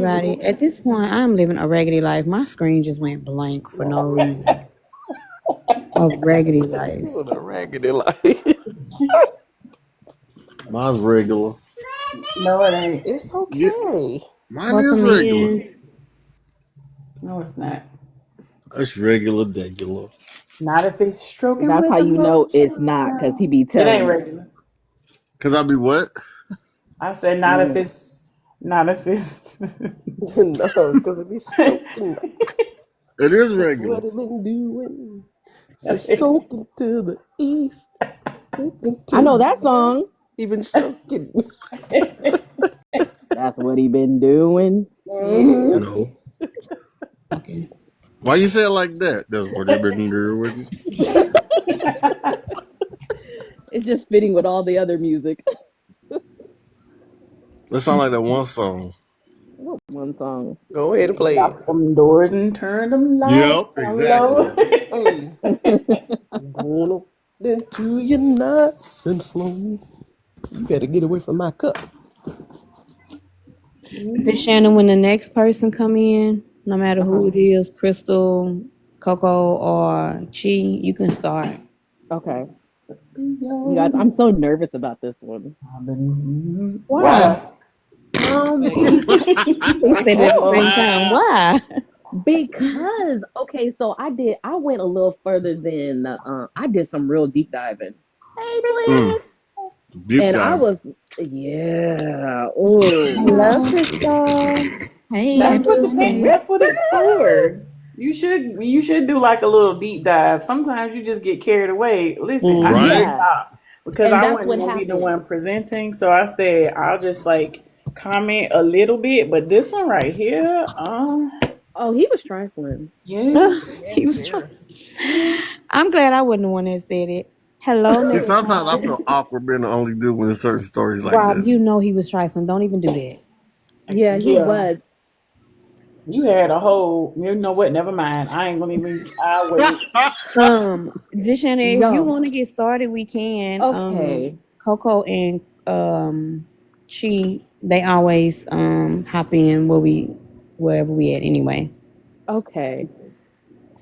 everybody. At this point, I'm living a raggedy life. My screen just went blank for no reason. A raggedy life. What a raggedy life. Mine's regular. No, it ain't. It's Yeah, okay. mine is Welcome regular. in. No, it's not. That's regular, degular. Not if it's stroking That's with how the you know it's not, because he motion. be It ain't telling you. regular. Cause I be what? I said not if Yeah. it's not if it's. No, because it be stroking. It is That's regular. what it been doing. It's stroking to the east. Stroking I to know the that song. even stroking. That's what he been doing. Mhm. No. Why you say it like that? That's what they've been doing. It's just fitting with all the other music. That sound like that one song. One song. Go ahead and play it. Lock them doors and turn them lights Yep, down low. exactly. Mm. Gonna into you nice and slow. You better get away from my cup. This Shannon, when the next person come in, no matter who it is, Crystal, Coco, or Chi, you can start. Okay. You guys, I'm so nervous about this one. Why? Um, We said it at the same time. Why? because okay, so I went a little further than I did some real deep diving. Mm, deep And I dive. was, yeah. Oh, Hello, Crystal. Hey, That's happy what Monday. that's what it's for. You should do like a little deep dive. Sometimes you just get carried away. Listen, I had to Right? yeah. stop because And I that's wasn't what gonna be the happened. one presenting. So I said I'll just like comment a little bit, but this one right here, Oh, he was trifling. yeah, He was trying. I'm glad I wasn't the one that said it. Hello, See, Miss sometimes I Robin. feel awkward being the only dude in certain stories like Rob, this. you know he was trifling. Don't even do that. Yeah, he yeah. was. You had a whole. You know what? Never mind. I ain't gonna even. I'll wait. Dictionary, if you Yo, want to get started, we can. okay. Coco and Chi, they always hop in wherever we at anyway. Okay.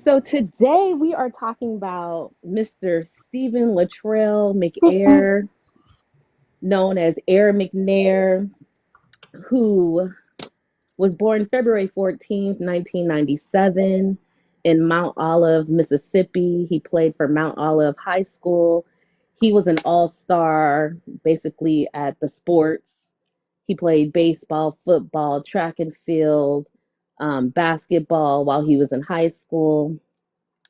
So today we are talking about Mr. Stephen Latrell McAir, known as Air McNair, who was born February 14th, 1997 in Mount Olive, Mississippi. He played for Mount Olive High School. He was an all-star basically at the sports. He played baseball, football, track and field, basketball while he was in high school.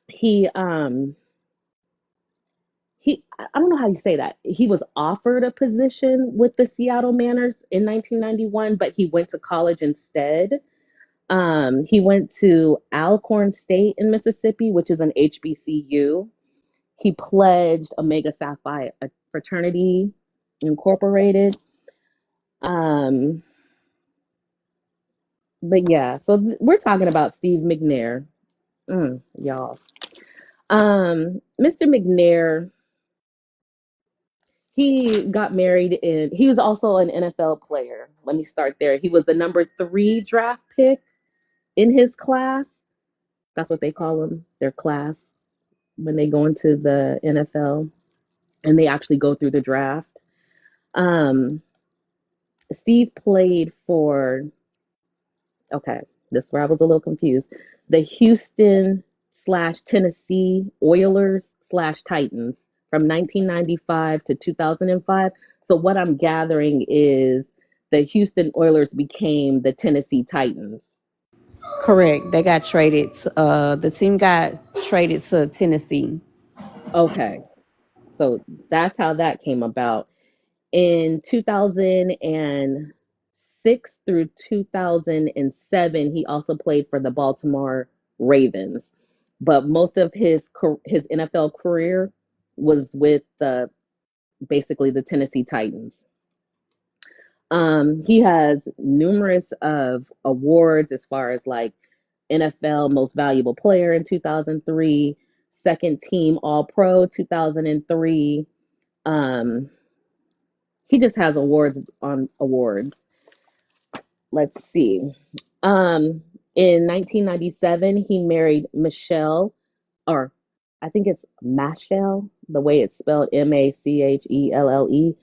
He um I don't know how you say that. He was offered a position with the Seattle Mariners in 1991, but he went to college instead. He went to Alcorn State in Mississippi, which is an HBCU. He pledged Omega Psi Fraternity Incorporated. Um, but yeah, so we're talking about Steve McNair, y'all. Mr. McNair, he got married and he was also an NFL player. Let me start there. He was the number 3 draft pick in his class. That's what they call them, their class, when they go into the NFL and they actually go through the draft. Um, Steve played for, okay, this is where I was a little confused. The Houston slash Tennessee Oilers slash Titans from 1995 to 2005. So what I'm gathering is the Houston Oilers became the Tennessee Titans. Correct. They got traded. The team got traded to Tennessee. Okay, so that's how that came about. In 2006 through 2007, he also played for the Baltimore Ravens. But most of his NFL career was with the basically the Tennessee Titans. He has numerous of awards as far as like NFL Most Valuable Player in 2003, Second Team All Pro 2003. Um, he just has awards on awards. let's see. In 1997, he married Michelle, or I think it's Machelle, the way it's spelled, Machelle.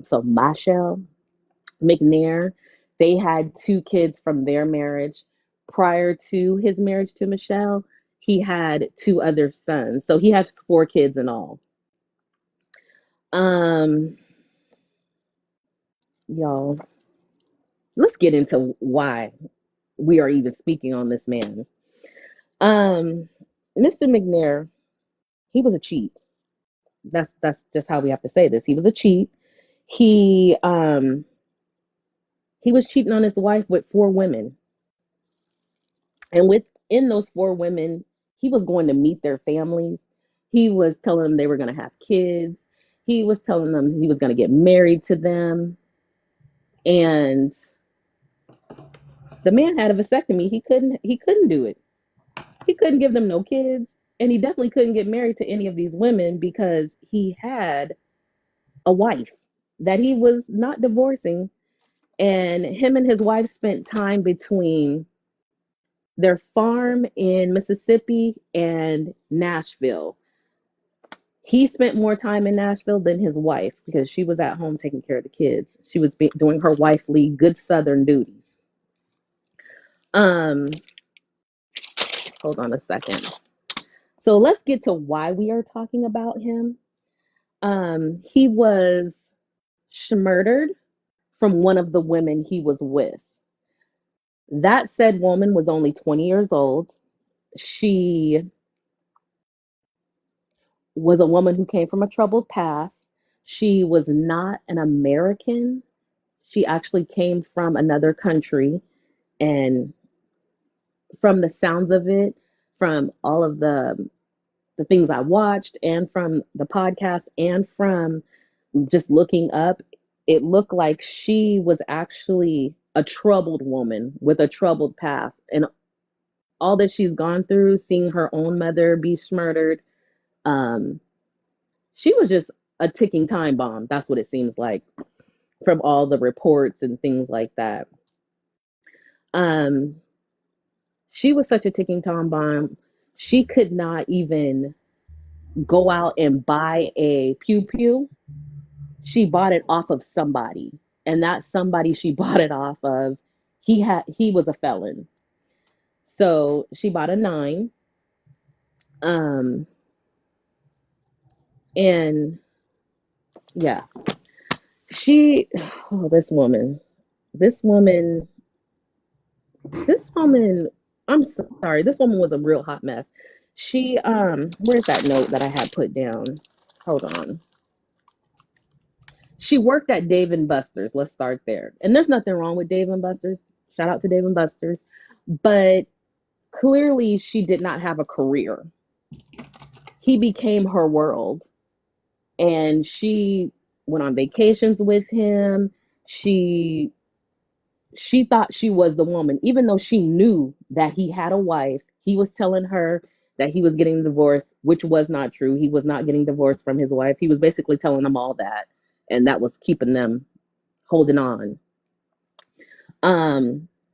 So Machelle McNair. They had two kids from their marriage. Prior to his marriage to Michelle, he had two other sons. So he has four kids in all. Um, y'all, let's get into why we are even speaking on this man. Um, Mr. McNair, he was a cheat. That's just how we have to say this. He was a cheat. He um he was cheating on his wife with four women. And within those four women, he was going to meet their families. He was telling them they were going to have kids. He was telling them he was going to get married to them. And the man had a vasectomy. He couldn't do it. He couldn't give them no kids. And he definitely couldn't get married to any of these women because he had a wife that he was not divorcing. And him and his wife spent time between their farm in Mississippi and Nashville. He spent more time in Nashville than his wife because she was at home taking care of the kids. She was doing her wifely good Southern duties. Um, Hold on a second. So let's get to why we are talking about him. He was murdered from one of the women he was with. That said woman was only 20 years old. She was a woman who came from a troubled past. She was not an American. She actually came from another country. And from the sounds of it, from all of the things I watched and from the podcast and from just looking up, it looked like she was actually a troubled woman with a troubled past. And all that she's gone through, seeing her own mother be murdered, um, she was just a ticking time bomb. That's what it seems like from all the reports and things like that. Um, she was such a ticking time bomb. She could not even go out and buy a pew pew. She bought it off of somebody, and that somebody she bought it off of, he was a felon. So she bought a nine. Um, and yeah, she, oh, this woman, this woman, I'm sorry, this woman was a real hot mess. She, where's that note that I had put down? Hold on. She worked at Dave and Buster's. Let's start there. And there's nothing wrong with Dave and Buster's. Shout out to Dave and Buster's. But clearly, she did not have a career. He became her world. And she went on vacations with him. She thought she was the woman, even though she knew that he had a wife. He was telling her that he was getting divorced, which was not true. He was not getting divorced from his wife. He was basically telling them all that, and that was keeping them holding on.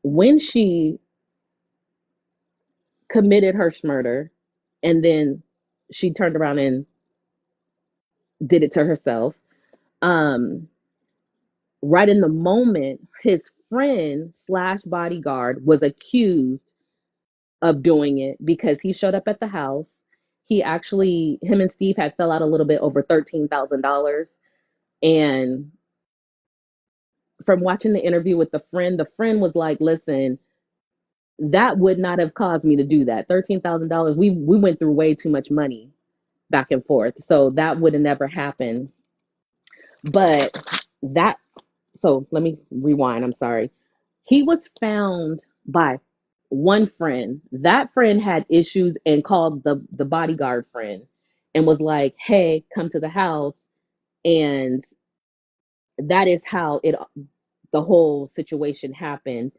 When she committed her murder, and then she turned around and did it to herself. Um, right in the moment, his friend slash bodyguard was accused of doing it because he showed up at the house. Him and Steve had fell out a little bit over $13,000. And from watching the interview with the friend was like, listen, that would not have caused me to do that. $13,000. We went through way too much money back and forth. So that would have never happened. But that, so let me rewind. I'm sorry. He was found by one friend. That friend had issues and called the bodyguard friend and was like, "Hey, come to the house." And that is how the whole situation happened.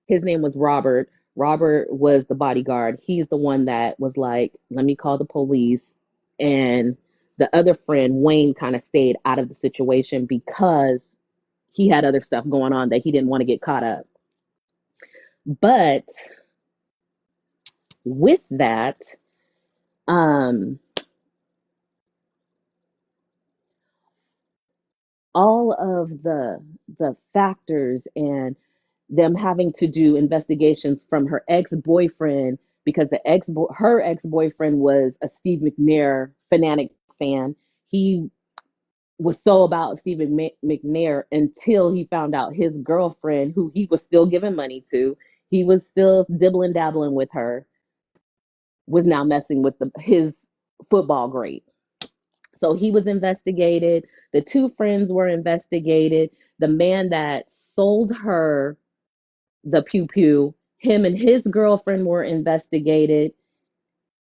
His name was Robert. Robert was the bodyguard. He's the one that was like, "Let me call the police." And the other friend, Wayne, kind of stayed out of the situation because he had other stuff going on that he didn't want to get caught up. But with that, um, all of the factors and them having to do investigations from her ex-boyfriend, because her ex-boyfriend was a Steve McNair fanatic fan. He was so about Steve McNair until he found out his girlfriend, who he was still giving money to, he was still dibbling dabbling with her, was now messing with his football great. So he was investigated. The two friends were investigated. The man that sold her the pew pew, him and his girlfriend were investigated.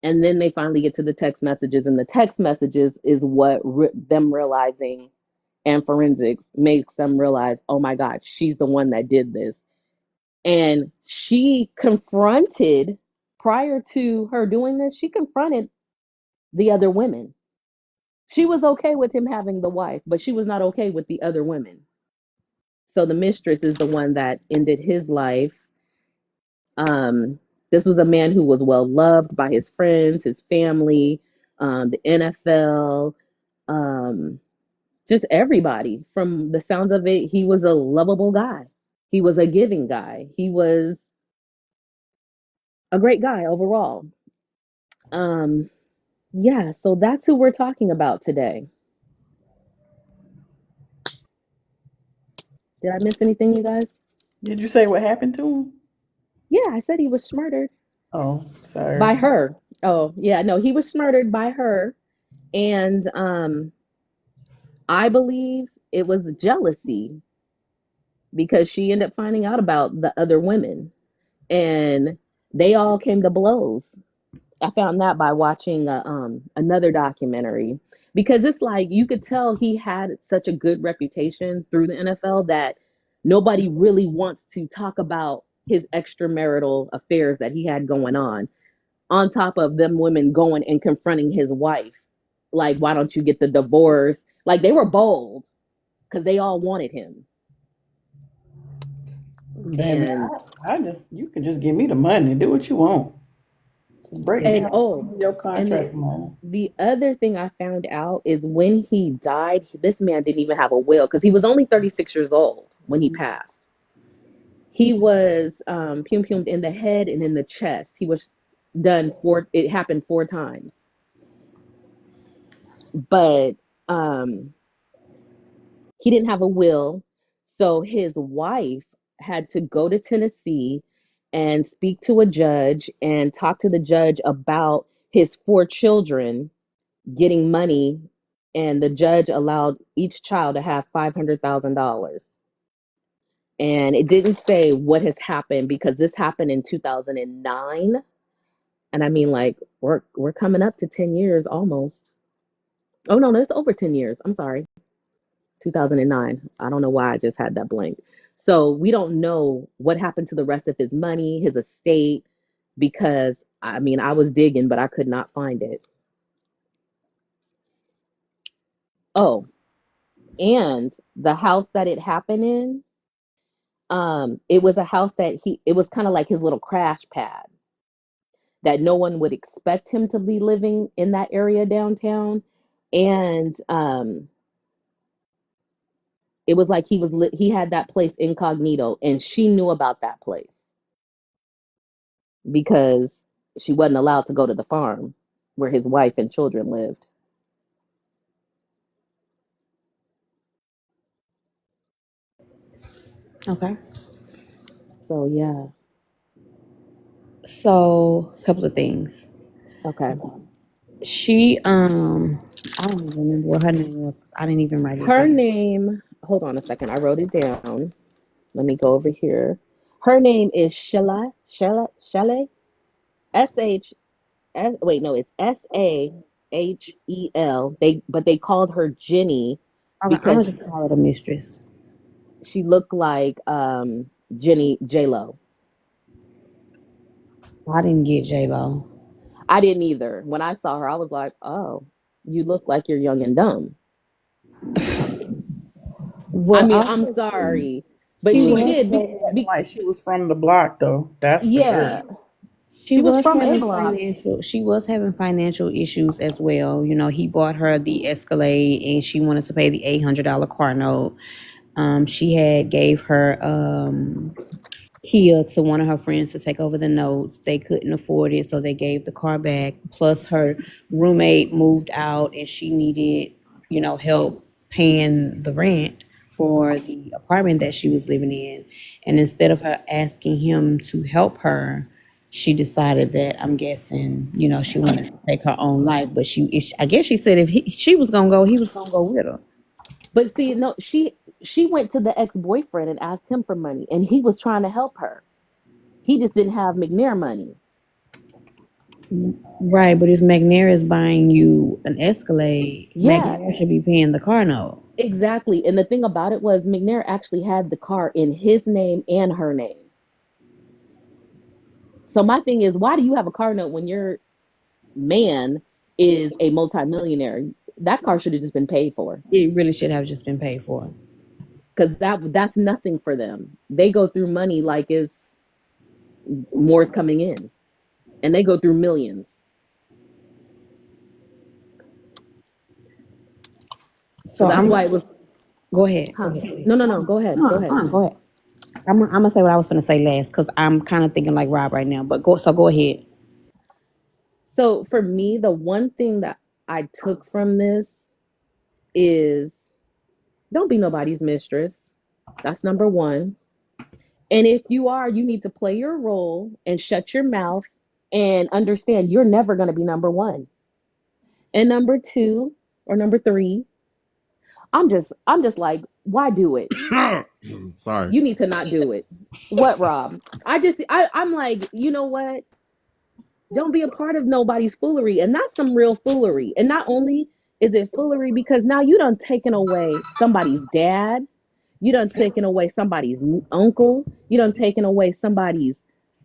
And then they finally get to the text messages, and the text messages is what them realizing, and forensics makes them realize, oh my God, she's the one that did this. And she confronted, prior to her doing this, she confronted the other women. She was okay with him having the wife, but she was not okay with the other women. So the mistress is the one that ended his life. Um, this was a man who was well loved by his friends, his family, the NFL, um, just everybody. From the sounds of it, he was a lovable guy. He was a giving guy. He was a great guy overall. Um, yeah, so that's who we're talking about today. Did I miss anything, you guys? Did you say what happened to him? Yeah, I said he was murdered Oh, sorry. by her. Oh, yeah, no, he was murdered by her. And I believe it was jealousy because she ended up finding out about the other women and they all came to blows. I found that by watching another documentary, because it's like you could tell he had such a good reputation through the NFL that nobody really wants to talk about his extramarital affairs that he had going on top of them women going and confronting his wife. Like, why don't you get the divorce? Like, they were bold because they all wanted him. Baby, And I just you can just give me the money. Do what you want. Just break and transfer oh, me your and contract money. the other thing I found out is when he died, this man didn't even have a will because he was only 36 years old when he passed. He was pum pumed in the head and in the chest. He was done it happened 4 times. But um he didn't have a will. So his wife had to go to Tennessee and speak to a judge and talk to the judge about his 4 children getting money. And the judge allowed each child to have $500,000. And it didn't say what has happened because this happened in 2009. And I mean, like, we're coming up to 10 years almost. Oh, no, it's over 10 years. I'm sorry. 2009. I don't know why I just had that blank. So we don't know what happened to the rest of his money, his estate, because I mean, I was digging, but I could not find it. Oh, and the house that it happened in, it was a house that it was kind of like his little crash pad that no one would expect him to be living in that area downtown. And it was like he had that place incognito, and she knew about that place because she wasn't allowed to go to the farm where his wife and children lived. Okay. So yeah. So, a couple of things. Okay. She, I don't even remember what her name was 'cause I didn't even write it Her down. name, hold on a second, I wrote it down. Let me go over here. Her name is Shelley, S-H, wait, no, it's Sahel. They called her Jenny Okay, I'm gonna because just call it a mistress. she looked like Jenny J Lo. I didn't get J Lo. I didn't either. When I saw her, I was like, oh, you look like you're young and dumb. I Well, mean, I'm also too, sorry. But She She was she was did. having, acting like she was from the block, though. That's for sure. Yeah, she she was was from A having Block. financial she was having financial issues as well. You know, he bought her the Escalade and she wanted to pay the $800 car note. She had gave her Kia to one of her friends to take over the notes. They couldn't afford it, so they gave the car back. Plus, her roommate moved out, and she needed, help paying the rent for the apartment that she was living in. And instead of her asking him to help her, she decided that I'm guessing, she wanted to take her own life. But I guess she said if she was gonna go, he was gonna go with her. But see, no, she went to the ex-boyfriend and asked him for money, and he was trying to help her. He just didn't have McNair money. Right, but if McNair is buying you an Escalade, Yeah, McNair should be paying the car note. exactly. And the thing about it was McNair actually had the car in his name and her name. So my thing is, why do you have a car note when your man is a multimillionaire? That car should have just been paid for It really should have just been paid for. because that's nothing for them. They go through money like it's more's coming in, and they go through millions. So So that's I'm why it was, go ahead, go huh? ahead, go ahead. No, no, no. Go ahead. Go ahead. Go ahead. I'm gonna say what I was gonna say last because I'm kind of thinking like Rob right now. But go ahead. So for me, the one thing that I took from this is don't be nobody's mistress. That's number one. And if you are, you need to play your role and shut your mouth and understand you're never going to be number one. And number two or number three, I'm just like, why do it? Sorry. You need to not do it. What, Rob? I'm like, you know what? Don't be a part of nobody's foolery. And that's some real foolery. And not only is it foolery because now you done taken away somebody's dad, you done taken away somebody's uncle, you done taken away somebody's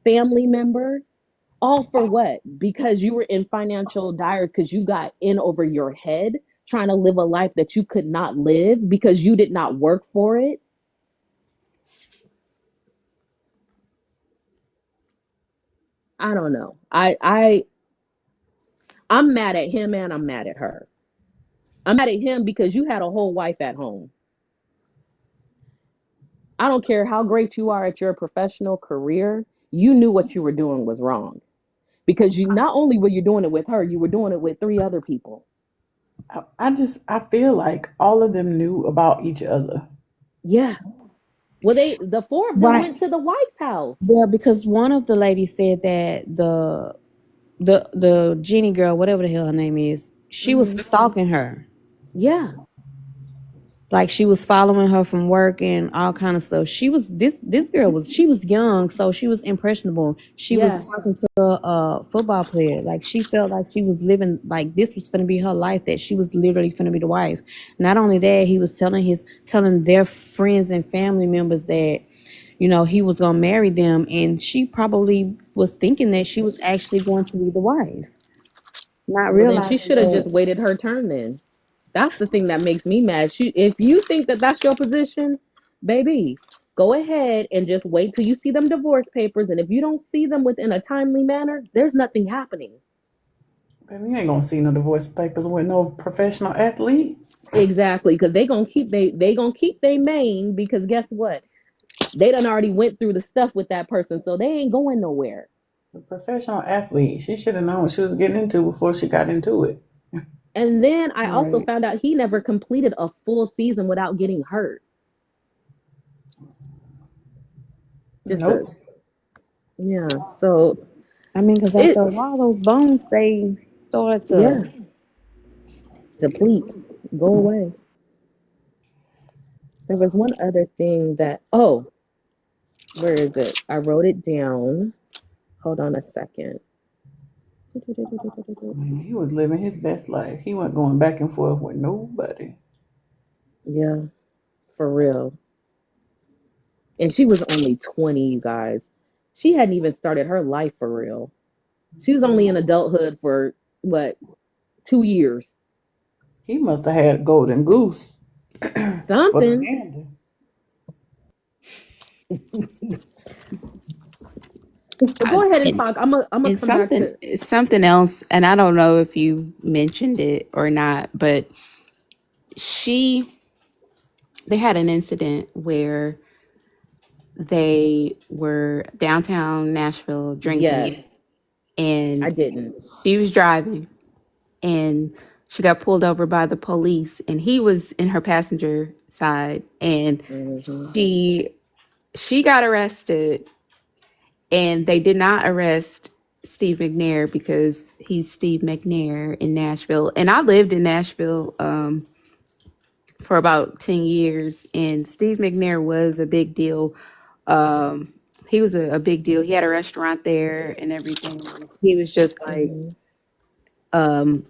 family member. All for what? Because you were in financial dire because you got in over your head trying to live a life that you could not live because you did not work for it. I don't know. I'm mad at him and I'm mad at her. I'm mad at him because you had a whole wife at home. I don't care how great you are at your professional career, you knew what you were doing was wrong. Because you not only were you doing it with her, you were doing it with three other people. I feel like all of them knew about each other. Yeah. Well, the four of them Right. went to the wife's house. Yeah, because one of the ladies said that the Jenny girl, whatever the hell her name is, she was Hmm. stalking her. Yeah. Like she was following her from work and all kind of stuff. This girl was she was young, so she was impressionable. She was Yeah. talking to a football player. Like she felt like she was living like this was gonna be her life. That she was literally gonna be the wife. Not only that, he was telling their friends and family members that he was gonna marry them, and she probably was thinking that she was actually going to be the wife, not Well, then she realizing should have just that. waited her turn then. That's the thing that makes me mad. If you think that that's your position, baby, go ahead and just wait till you see them divorce papers. And if you don't see them within a timely manner, there's nothing happening. Baby, you ain't gonna see no divorce papers with no professional athlete. Exactly, because they gonna keep their main because guess what? They done already went through the stuff with that person, so they ain't going nowhere. The professional athlete. She should have known what she was getting into before she got into it. And then I also Right. found out he never completed a full season without getting hurt. Just a Nope. Yeah. So I mean, because after it a while, those bones they start to. yeah, deplete, go away. There was one other thing that where is it? I wrote it down. Hold on a second. I mean, he was living his best life. He wasn't going back and forth with nobody. Yeah, for real. And she was only 20, you guys. She hadn't even started her life for real. She was only in adulthood for what, 2 years? He must have had a golden goose for the Something. gander. But go ahead and And talk. I'm gonna come back to. it's something else, and I don't know if you mentioned it or not, but she they had an incident where they were downtown Nashville Yes, drinking, I and didn't. she was driving, and she got pulled over by the police, and he was in her passenger side, and Hmm. she she got arrested, and they did not arrest Steve McNair because he's Steve McNair in Nashville, and I lived in Nashville for about 10 years, and Steve McNair was a big deal. um he was a big deal. He had a restaurant there and everything. He was just like, Hmm.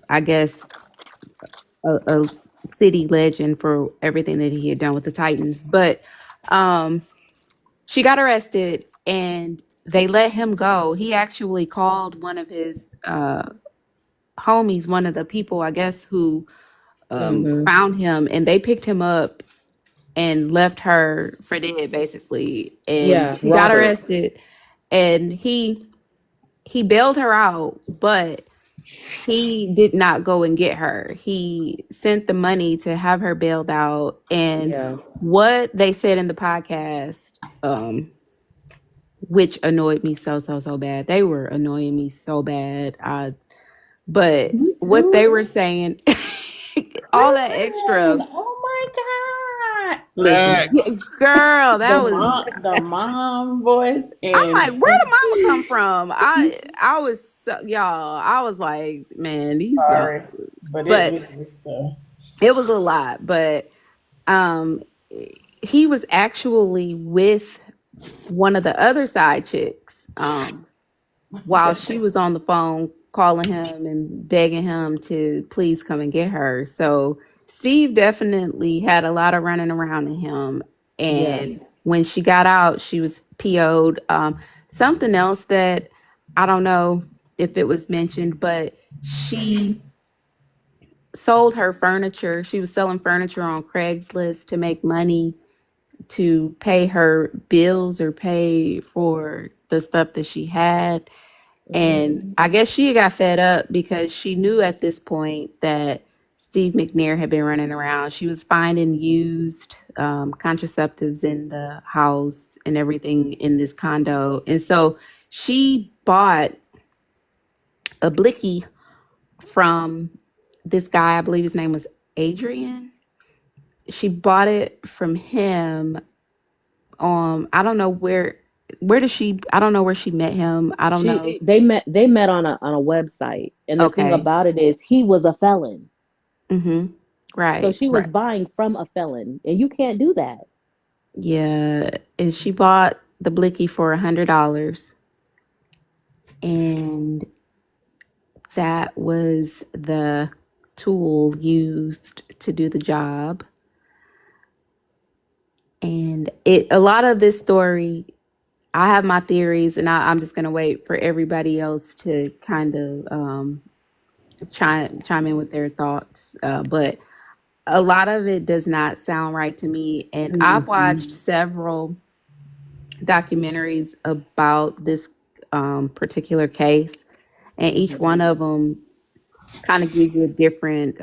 I guess, a city legend for everything that he had done with the Titans. But um, she got arrested and they let him go. He actually called one of his homies, one of the people, I guess, who Hmm. found him, and they picked him up and left her for dead, basically. And Yeah, she got Robert. arrested, and he bailed her out, but he did not go and get her. He sent the money to have her bailed out. And Yeah. what they said in the podcast, which annoyed me so bad. They were annoying me so bad. But Me what they too. were saying, all that extra, Listen. Oh my God. Listen. yeah, Facts. girl, The that was. mom voice I'm and like, where did mama come from? I was so, y'all. I was like, man, these. sorry, but it But was just it was a lot. But um, he was actually with one of the other side chicks. While she was on the phone calling him and begging him to please come and get her. So Steve definitely had a lot of running around in him. Yeah. And when she got out, she was PO'd. Something else that I don't know if it was mentioned, but she sold her furniture. She was selling furniture on Craigslist to make money to pay her bills or pay for the stuff that she had. And Hmm. I guess she got fed up because she knew at this point that Steve McNair had been running around. She was finding used contraceptives in the house and everything in this condo. And so she bought a blicky from this guy. I believe his name was Adrian. She bought it from him. I don't know where did she I don't know where she met him. I don't know. They met on a website. And the thing Okay. about it is he was a felon. Mm-hmm. So Right, she was right. buying from a felon. And you can't do that. Yeah. And she bought the blicky for $100. And that was the tool used to do the job. And a lot of this story, I have my theories, and I'm just gonna wait for everybody else to kind of chime in with their thoughts. But a lot of it does not sound right to me. And I've watched Hmm. several documentaries about this particular case, and each one of them kind of gives you a different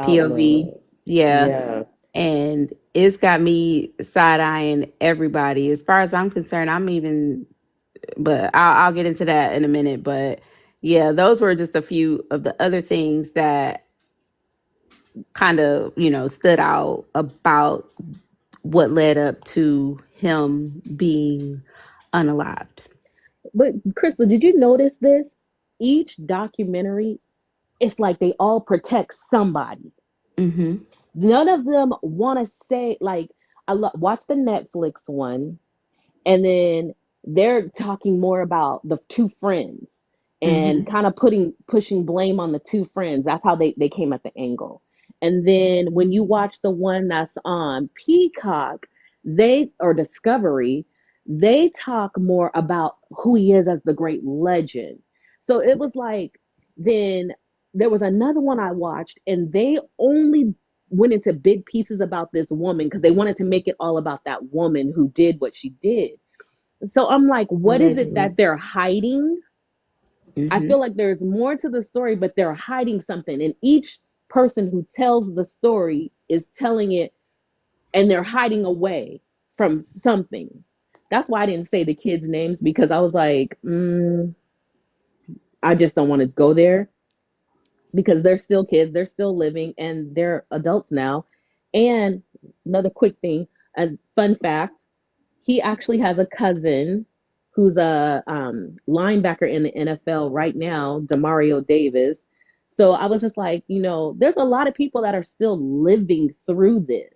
POV. Outlook. Yeah, Yeah. and it's got me side eyeing everybody. As far as I'm concerned, I'm even, but I'll get into that in a minute. But yeah, those were just a few of the other things that kind of, stood out about what led up to him being unalived. But Crystal, did you notice this? Each documentary, it's like they all protect somebody. Mm-hmm. None of them want to say like watch the Netflix one, and then they're talking more about the two friends and Mm-hmm. kind of pushing blame on the two friends. That's how they came at the angle. And then when you watch the one that's on Peacock, they or Discovery, they talk more about who he is as the great legend. So it was like then there was another one I watched, and they only went into big pieces about this woman because they wanted to make it all about that woman who did what she did. So I'm like, what is it that Allegedly. they're hiding? I Mm-hmm. feel like there's more to the story, but they're hiding something. And each person who tells the story is telling it and they're hiding away from something. That's why I didn't say the kids' names because I was like, I just don't want to go there because they're still kids, they're still living, and they're adults now. And another quick thing, a fun fact, he actually has a cousin who's a linebacker in the NFL right now, Demario Davis. So I was just like, there's a lot of people that are still living through this.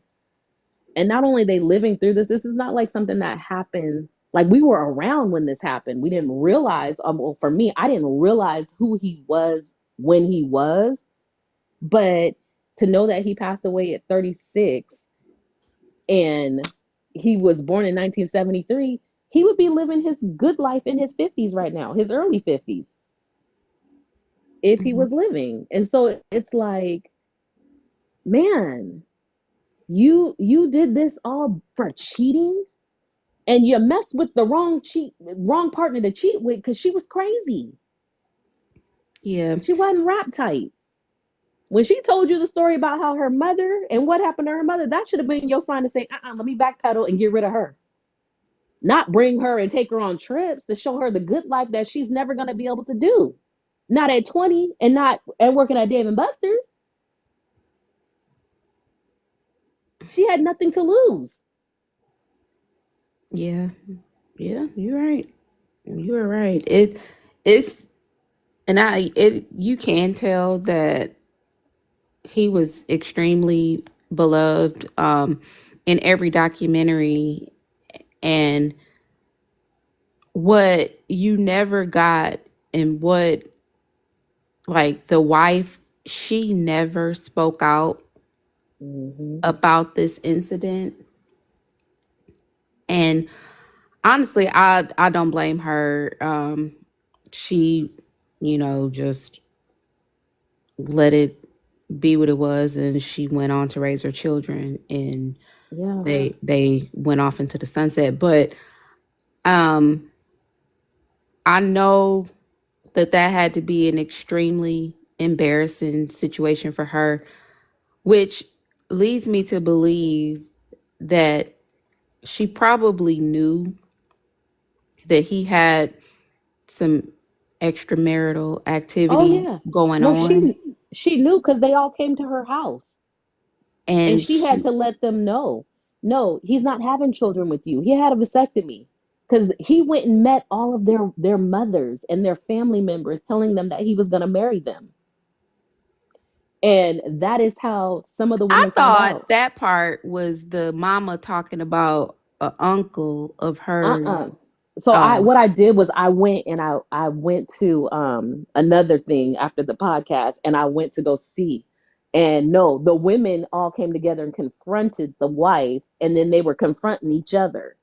And not only are they living through this, this is not like something that happened. Like we were around when this happened. We didn't realize, well, for me, I didn't realize who he was when he was. But to know that he passed away at 36 and he was born in 1973, he would be living his good life in his 50s right now, his early 50s, if he Mm-hmm. was living. And so it's like, man, you did this all for cheating and you messed with the wrong partner to cheat with because she was crazy. Yeah. She wasn't rap tight. When she told you the story about how her mother and what happened to her mother, that should have been your sign to say, let me backpedal and get rid of her. Not bring her and take her on trips to show her the good life that she's never going to be able to do. Not at 20 and not and working at Dave and Buster's. She had nothing to lose. Yeah. Yeah. You're right. You're right. It's and you can tell that he was extremely beloved in every documentary, and what you never got and what, like, the wife, she never spoke out Mm-hmm. about this incident. And honestly, I don't blame her. She, just let it be what it was, and she went on to raise her children, and Yeah. they went off into the sunset. But um I know that had to be an extremely embarrassing situation for her, which leads me to believe that she probably knew that he had some extramarital Oh activity yeah. going No, on. she knew because they all came to her house. And And she had she, to let them know, no, he's not having children with you. He had a vasectomy because he went and met all of their mothers and their family members, telling them that he was going to marry them. And that is how some of the I women found thought out. that part was the mama talking about a uncle of Uh-uh. hers. So Oh, what I did was I went to another thing after the podcast and I went to go see. And no, the women all came together and confronted the wife and then they were confronting each other.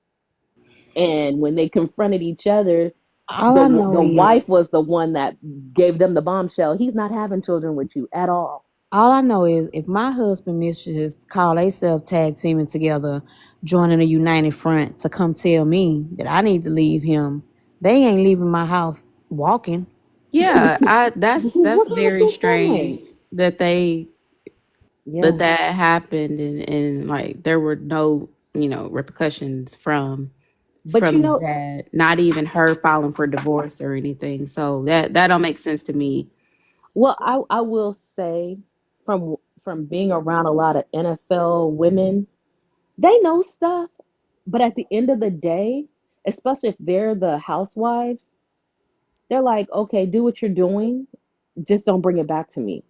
And when they confronted each other, all I know the wife is was the one that gave them the bombshell. He's not having children with you at all. all I know is if my husband mistresses call themselves tag teaming together, joining a united front to come tell me that I need to leave him, they ain't leaving my house walking. Yeah, I that's very 100%. strange that Yeah. that happened, and like there were no, repercussions But that, not even her filing for divorce or anything. So that don't make sense to me. well, I will say from being around a lot of NFL women, they know stuff, but at the end of the day, especially if they're the housewives, they're like, okay, do what you're doing, just don't bring it back to me.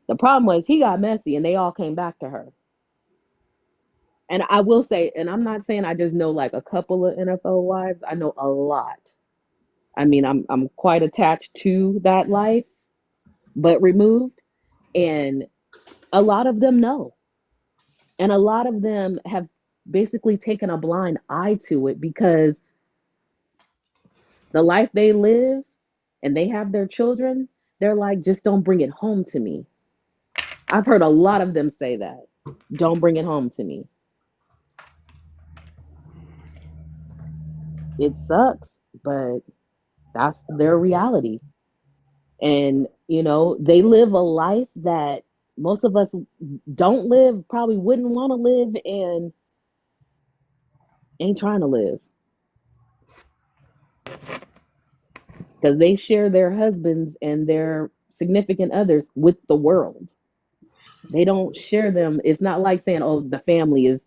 The problem was he got messy and they all came back to her. And I will say, and I'm not saying I just know like a couple of NFL wives, I know a lot. I mean, I'm quite attached to that life, but removed. And a lot of them know. And a lot of them have basically taken a blind eye to it because the life they live and they have their children, they're like, just don't bring it home to me. I've heard a lot of them say that. Don't bring it home to me. It sucks, but that's their reality. And, they live a life that most of us don't live, probably wouldn't want to live, and ain't trying to live because they share their husbands and their significant others with the world. They don't share them. It's not like saying, oh, the family is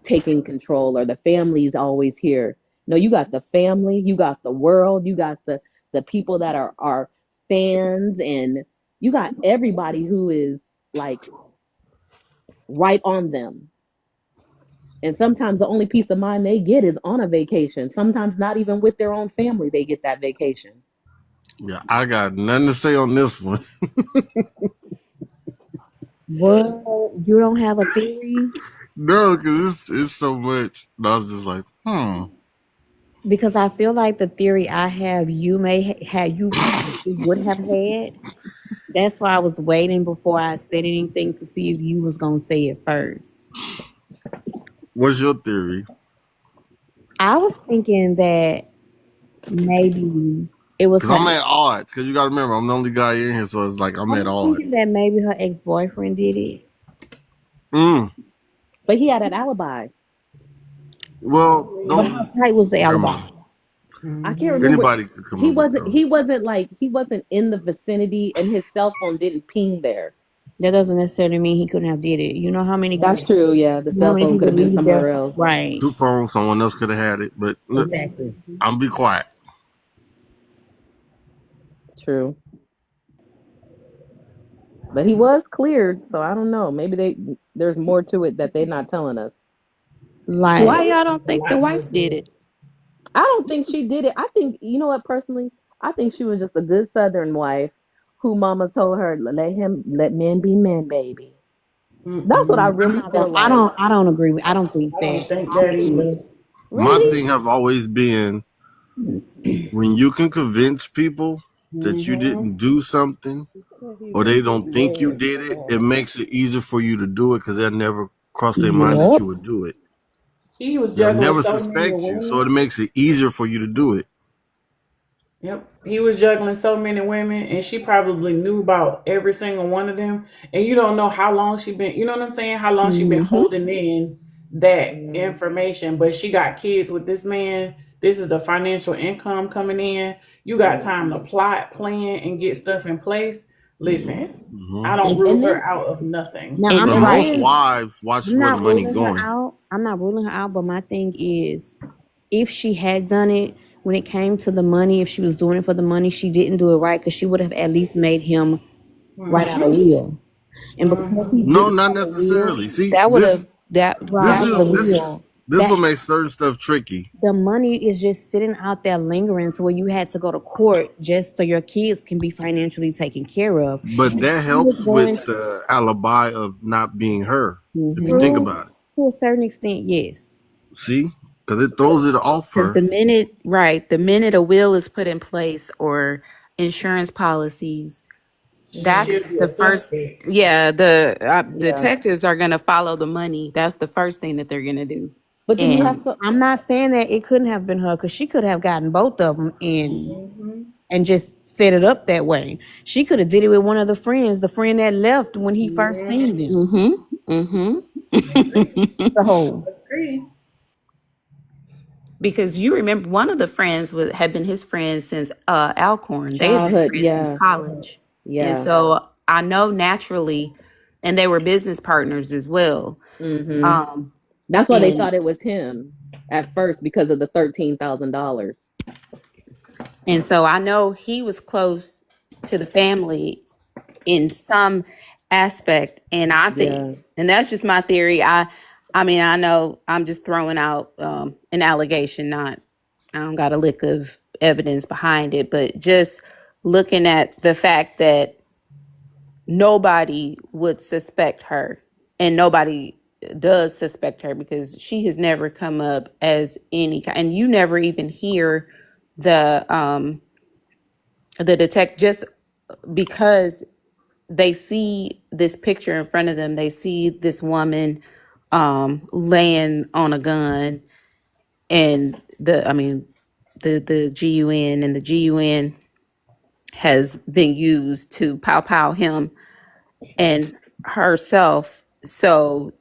taking control or the family is always here. No, you got the family, you got the world, you got the people that are fans, and you got everybody who is like right on them. And sometimes the only peace of mind they get is on a vacation. Sometimes not even with their own family they get that vacation. Yeah, I got nothing to say on this one. What? You don't have a theory? No, because it's so much. And I was just like, Because I feel like the theory I have, you may have, you probably would have had. That's why I was waiting before I said anything to see if you was gonna say it first. what's your theory? I was thinking that maybe it was Because her. I'm at odds. Because you got to remember, I'm the only guy in here, so it's like I'm I at was thinking that odds. maybe her ex boyfriend did it. Mm. But he had an alibi. Well, But those, how tight was the never alibi? mind. I can't Mm-hmm. remember. Anybody could come He up with wasn't he those. wasn't like he wasn't in the vicinity and his cell phone didn't ping there. That doesn't necessarily mean he couldn't have did it. That's true, yeah. The You know how cell many phone could people have been leave their somewhere else. right? Two phones, someone else could have had it. But look, Exactly. I'm be quiet. True. But he was cleared, so I don't know. Maybe there's more to it that they're not telling us. Like Why y'all don't think the wife did it? I don't think she did it. I think, you know what, personally, I think she was just a good Southern wife who mama told her, let men be men, baby. That's what I Mm-mm. really feel like. I don't agree with. I don't think I don't that. think I that think either. My Really? thing have always been when you can convince people that you Mm-hmm. didn't do something or they don't think you did it, it makes it easier for you to do it because they'll never cross their mind that yep. you would do it. He was They'll juggling never so many suspect you, so it women. makes it easier for you to do it. Yep. He was juggling so many women and she probably knew about every single one of them. And you don't know how long she been, you know what I'm saying? How long she been Hmm. holding in that Yeah. information. But she got kids with this man. This is the financial income coming in. You got time to plot, plan, and get stuff in place. Listen, I Hmm. don't And rule And her then out of nothing. now And But I'm and right. most then wives watch I'm where the not money ruling her going. out. I'm not ruling her out. But my thing is, if she had done it when it came to the money, if she was doing it for the money, she didn't do it right because she would have at least made him write out a Mm-hmm. will. And because he Mm-hmm. No, didn't not write a will, necessarily. See, that would this have that this that right, would is have this been this that what makes certain stuff tricky. the money is just sitting out there lingering so where you had to go to court just so your kids can be financially taken care of. But And that she was helps with going the alibi of not being her. If you think mhm, about it, to a certain extent, yes. see, because it throws it off because her. the minute a will is put in place or insurance policies, that's She'll be the a first. suspect. Yeah, the yeah. detectives are gonna follow the money. That's the first thing that they're gonna do. But then you have And to I'm not saying that it couldn't have been her because she could have gotten both of them in Mm-hmm. and just set it up that way. She could have did it with one of the friends, the friend that left when he first seen Mm-hmm. them. mm-hmm. So Agree. Because you remember one of the friends had been his friend since Alcorn. They had been childhood, friends since yeah. college, and Yeah. so I know naturally, and they were business partners as well. Mhm. Um, That's why they and thought it was him at first because of the $13,000. and so I know he was close to the family in some aspect, and I think, Yeah. and that's just my theory. I mean, I know I'm just throwing out an allegation, not I don't got a lick of evidence behind it, but just looking at the fact that nobody would suspect her, and nobody does suspect her because she has never come up as any kind, and you never even hear the the detect just because they see this picture in front of them. They see this woman laying on a gun, and the GUN, and the GUN has been used to pow him and herself. So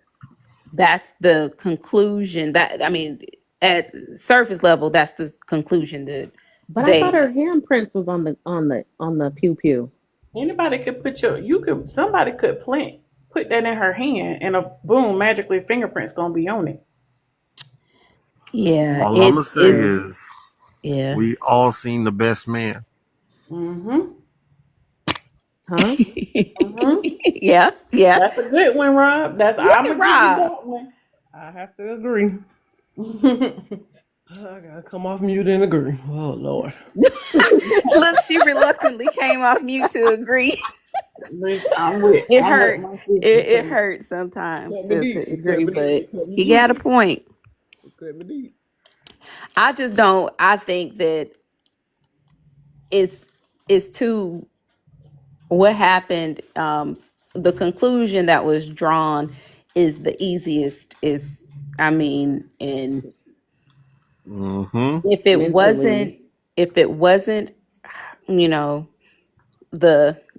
that's the conclusion. That, I mean, at surface level, that's the conclusion that But I thought they. her handprints was on the pew pew. Anybody could somebody could put that in her hand, and a boom, magically fingerprints gonna be on it. Yeah, All I'm gonna it say it is yeah. we all seen The Best Man. Mm-hmm. Huh? Mm-hmm. Yeah, yeah. That's a good one, Rob. Look I'm at gonna give you Rob. that one. I have to agree. I gotta come off mute and agree. Oh Lord. Look, she reluctantly came off mute to agree. Listen, It I'm with hurt. my sister It too. hurts sometimes Cut me to deep. It cut agree, me deep. but It cut me he deep. got a point. It cut me deep. I just don't. I think that it's it's too. What happened? The conclusion that was drawn is the easiest. Is, I mean, and Mm-hmm. if it wasn't, Mentally. if it wasn't, you know,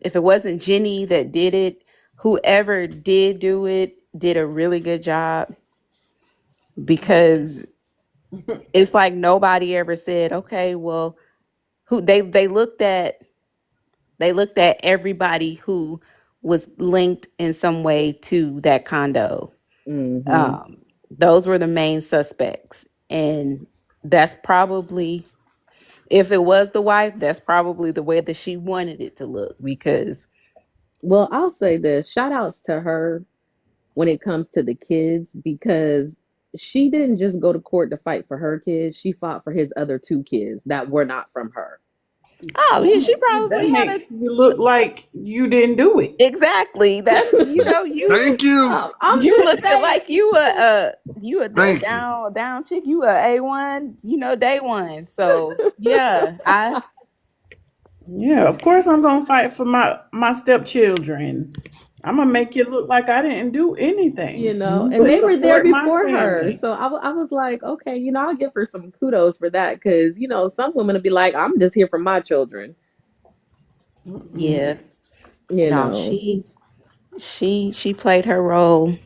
if it wasn't Jenny that did it, whoever did do it did a really good job, because it's like nobody ever said, okay, well, who they looked at everybody who was linked in some way to that condo. Mm-hmm. Um, those were the main suspects, and that's probably, if it was the wife, that's probably the way that she wanted it to look, because Well, I'll say this. Shout outs to her when it comes to the kids, because she didn't just go to court to fight for her kids. She fought for his other two kids that were not from her. oh yeah, she That probably had a. makes you look like you didn't do it. Exactly. That's, Thank you. I'm you just looking saying. like you a Thank you. down chick. You a A1. Day one. So yeah, I Yeah, of course I'm gonna fight for my stepchildren. I'm gonna make it look like I didn't do anything. And But they were there support my before her. family. So I was like, okay, I'll give her some kudos for that, because, some women will be like, I'm just here for my children, Mm-mm. yeah. you No, know. she played her role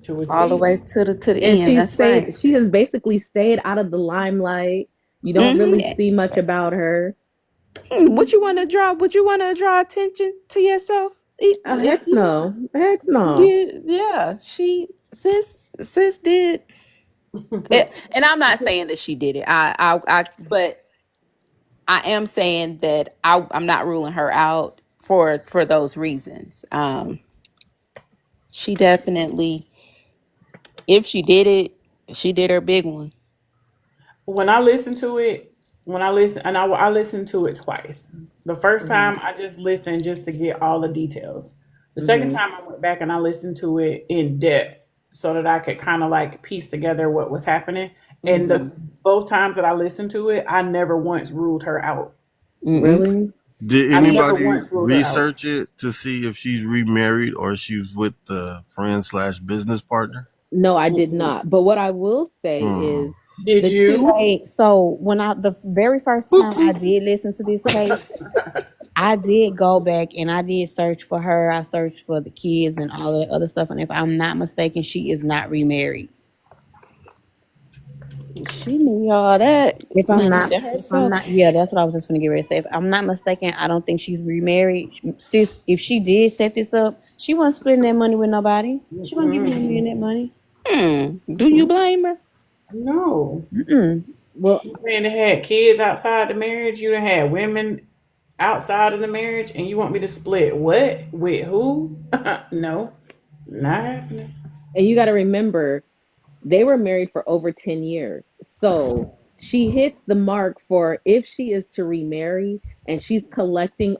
To a all the T. way to the And end. That's right. she has basically stayed out of the limelight. You don't really Hmm. see much about her. Would you want to draw? Would you want to draw attention to yourself? If Heck you no. Heck no. did, yeah. Sis did. And I'm not saying that she did it. But I am saying that I'm not ruling her out for those reasons. She definitely, if she did it, she did her big one. When I listen to it, I listened to it twice. The first Hmm. time I just listened just to get all the details. The second Hmm. time I went back and I listened to it in depth so that I could kind of like piece together what was happening. And Hmm. the both times that I listened to it, I never once ruled her out. Mm-mm. Really? Did I See, never anybody once ruled her out. research it to see if she's remarried or she's with the friend slash business partner? no, I did Mm-mm. not. But what I will say Hmm. is Did the two. you? Wait, so when the very first time I did listen to this case, I did go back and I did search for her. I searched for the kids and all of the other stuff. And if I'm not mistaken, she is not remarried. She knew all that money to If I'm herself. not, yeah, that's what I was just gonna get ready to say. If I'm not mistaken, I don't think she's remarried. Sis, if she did set this up, she wasn't splitting that money with nobody. She wasn't giving that man that money. Do you blame her? No. Mm-mm. Well, You saying they had kids outside the marriage? You done had women outside of the marriage, and you want me to split what with who? No, not happening. and you got to remember, they were married for over 10 years. So she hits the mark for, if she is to remarry, and she's collecting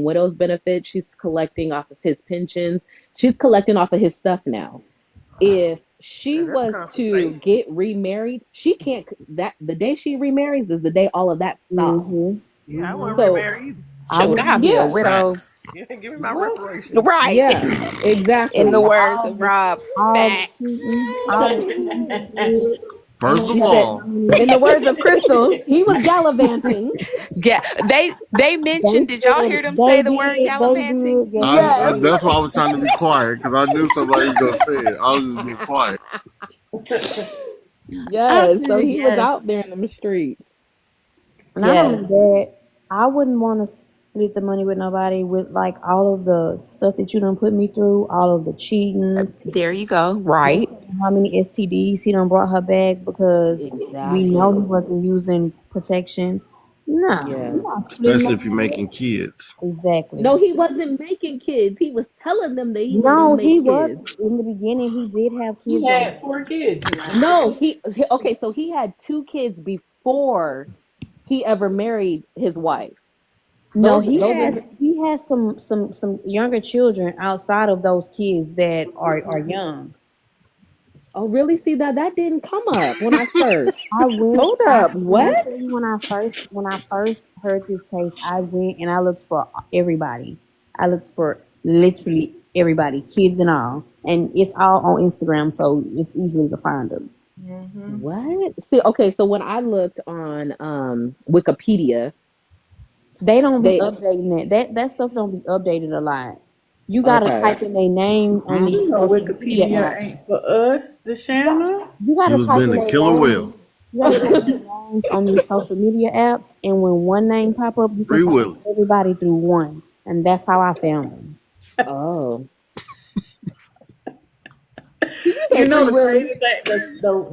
widow's benefits, she's collecting off of his pensions, she's collecting off of his stuff now. If she Yeah, that's was to compensation. get remarried, she can't, that the day she remarries is the day all of that stops. Mm-hmm. Yeah, I Mm-hmm. wasn't So remarried either. I Shoot, I'll wouldn't. be a Yeah. widow. Facts. Yeah, give me my What? reparations. Right. Yeah. In the Exactly. words of Rob, All the facts. cheating, all the cheating he did, First and of You had said, so all, many. in the words of Crystal, he was gallivanting. Yeah, they They mentioned. Did y'all said hear them say they the word did, they gallivanting? did. Yes, they Yes. did. that's why I was trying to be quiet because I knew somebody was gonna say it. I was just being quiet. I Yes. So said he was out yes, there in them streets. Not only yes. that, I wouldn't want to split the money with nobody with like all of the stuff that you done put me through, all of the cheating, There you go. Right. how many STDs he done brought her back because we know he Exactly. wasn't using protection. No, Yeah. I'm not splitting Especially no if you're money. making kids. Exactly. No, he wasn't making kids. He was telling them that he was gonna No, he make was kids. in the beginning. He did have He kids on. had 4 kids now. No, okay, so he had two kids before he ever married his wife. No, Those are he has some younger children outside of those kids that are young. oh really? See that didn't come up when I searched. I went. Hold I up, when I what? tell you when I first heard this case, I went and I looked for everybody. I looked for literally everybody, kids and all, and it's all on Instagram, so it's easily to find them. Mm-hmm. What? See, okay, so when I looked on Wikipedia, They don't be they updating it. That stuff don't be updated a lot. You gotta okay. type in their name on Hmm? these You know social media Wikipedia apps. ain't for us, Deshana. You He gotta was type being in a their killer name. whale. You gotta type in their names on these social media apps, and when one name pop up, you can Free find Willy. everybody through one, and that's how I found them. Oh. You You said know Free the Willy. crazy thing,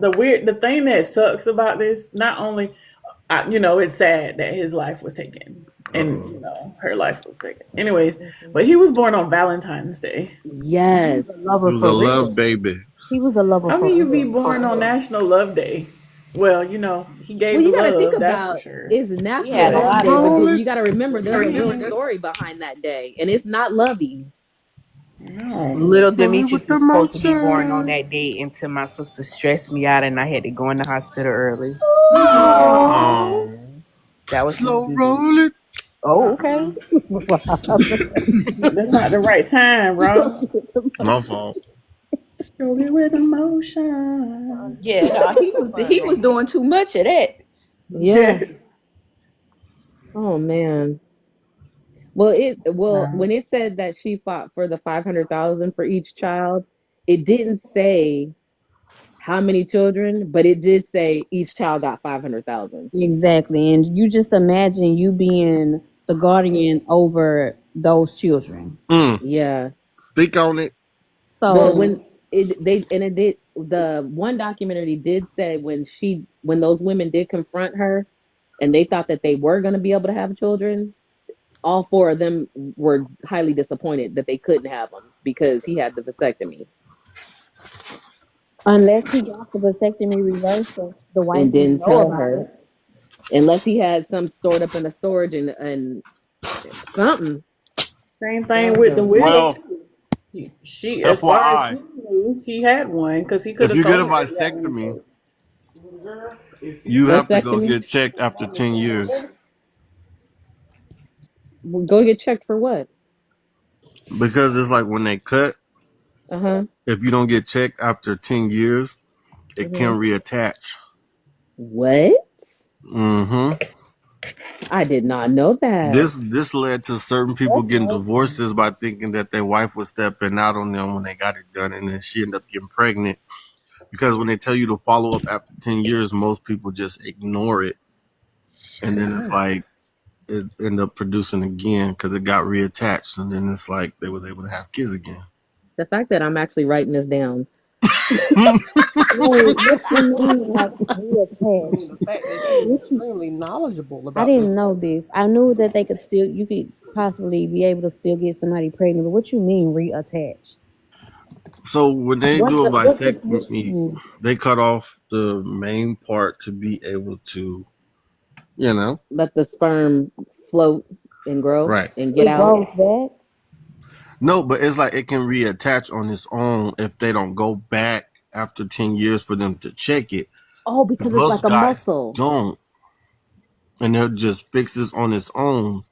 the weird, the thing that sucks about this. Not only, it's sad that his life was taken, and Uh-oh. her life was taken. Anyways, but he was born on Valentine's Day. He Yes. was a He lover was a for love real. baby. He was a lover How for can you be real. born on National Love Day? Well, he Well, gave the you got to think love, that's for about sure. it's He National had a So Love lot Day, of. but roll then it. you got to remember there's a real Mhm. story behind that day, and it's not lovey. No. Little Roll it Demetrius with was supposed to be born on emotion. that day until my sister stressed me out and I had to go in the hospital early. Oh, Oh. That was his Slow big. roll it. Oh, okay. Uh-uh. That's not the right time, bro. My fault. Show it with emotion. Yeah, no, he was doing too much of that. yeah. Yes. Oh man. Nah. When it said that she fought for the 500,000 for each child, it didn't say how many children, but it did say each child got 500,000. Exactly, and you just imagine you being the guardian over those children. Mm. Yeah. Speak on it. Well, So when it did, the one documentary did say when those women did confront her and they thought that they were going to be able to have children, all four of them were highly disappointed that they couldn't have them because he had the vasectomy unless he got the vasectomy reversed, so the wife and didn't didn't know tell about her it. unless he had some stored up in the storage and something. Same Y'all thing with the know. widow Well, too. She, as far as she FYI, knew, he had one because he could if have you get told a her that he had one vasectomy, first. you have to go Vasectomy? get checked after 10 years Go get checked for what? because it's like when they cut, Uh huh. if you don't get checked after 10 years, it Hmm. can reattach. What? Hmm. I did not know that. This led to certain people That's getting nasty. divorces by thinking that their wife was stepping out on them when they got it done, and then she ended up getting pregnant. Because when they tell you to follow up after 10 years, most people just ignore it, and then it's God. like it end up producing again because it got reattached, and then it's like they was able to have kids again. The fact that I'm actually writing this down. Wait, what you mean, like I mean, reattached? the fact that she's What you? extremely knowledgeable I about this didn't know subject. this. I knew that you could possibly be able to still get somebody pregnant, but what you mean reattached? So when they do a What's the vasectomy, condition? they cut off the main part to be able to, you know, Let the sperm float and grow right. and get It out. grows back. No, but it's like it can reattach on its own if they don't go back after 10 years for them to check it. Oh, Because because it's like most a guys muscle. don't, and it just fixes on its own.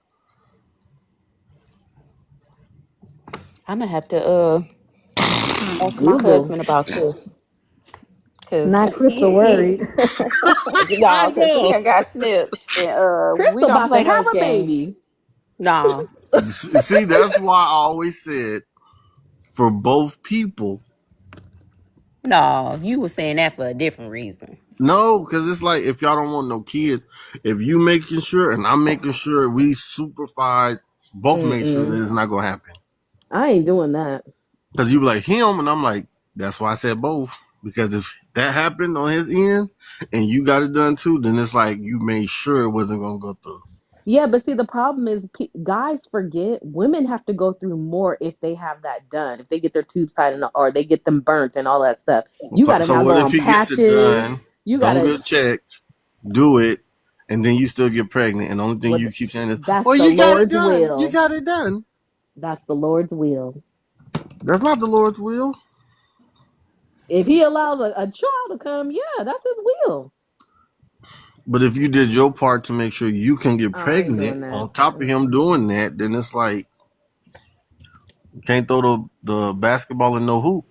I'm gonna have to ask my Google. husband about this because Not Crystal he worried. I no, because he know. done got snipped, and we Crystal don't about to play have those a games. baby. No, See, that's why I always said for both people. no, you were saying that for a different reason. No, because it's like if y'all don't want no kids, if you making sure and I'm making sure we supervise, both make sure that Mm-mm. it's not gonna happen. I ain't doing that. Because you be like him, and I'm like, that's why I said both. Because if that happened on his end and you got it done too, then it's like you made sure it wasn't gonna go through. Yeah, but see, the problem is guys forget women have to go through more if they have that done. If they get their tubes tied or they get them burnt and all that stuff. You got to So now go what if on he gets it patches. done, You got don't to, get checked, do it, and then you still get pregnant, and the only thing what? you keep saying is, That's "Well, the you got it Lord's done. You will. got it done." That's the Lord's will. That's not the Lord's will. If He allows a child to come, yeah, that's His will. But if you did your part to make sure you can get I ain't doing pregnant, that. on top of him Mm-mm. doing that, then it's like can't throw the basketball in no hoop.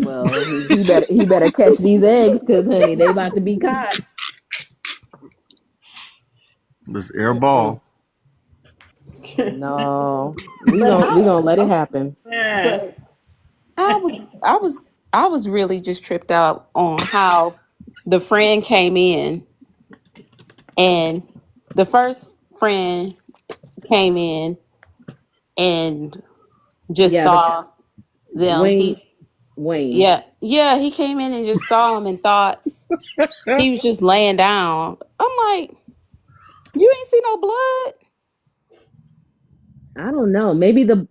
Well, he better catch these eggs because honey, they about to be caught. This air Mm-mm. ball. No, But we gonna let it happen. Man. but I was really just tripped out on how the friend came in, and the first friend came in and just Yeah, the saw them. Wayne Wayne. Yeah, he came in and just saw him and thought he was just laying down. I'm like, you ain't see no blood. I don't know. Maybe the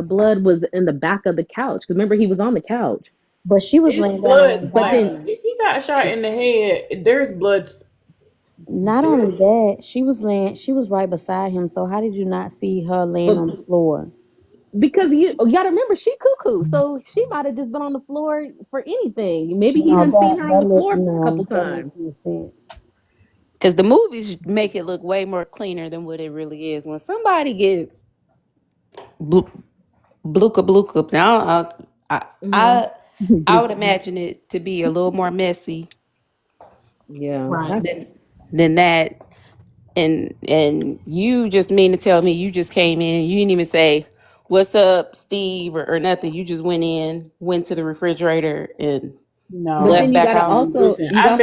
blood was in the back of the couch. 'Cause remember he was on the couch. But she was It's laying down on blood the But then side. splatter. If he got shot in the head, there's blood. Not only that, she was right beside him. So how did you not see her laying but on the floor? because you gotta remember she cuckoo, so she might have just been on the floor for anything. Maybe he No, done seen her on the floor a couple no, that makes times. no sense. Because the movies make it look way more cleaner than what it really is. When somebody gets bluka bluka, now Hmm. I would imagine it to be a little more messy Yeah, Right. that's than that. And you just mean to tell me you just came in, you didn't even say what's up, Steve, or nothing. You just went in, went to the refrigerator, and but No. left then you back gotta out. also Listen, you got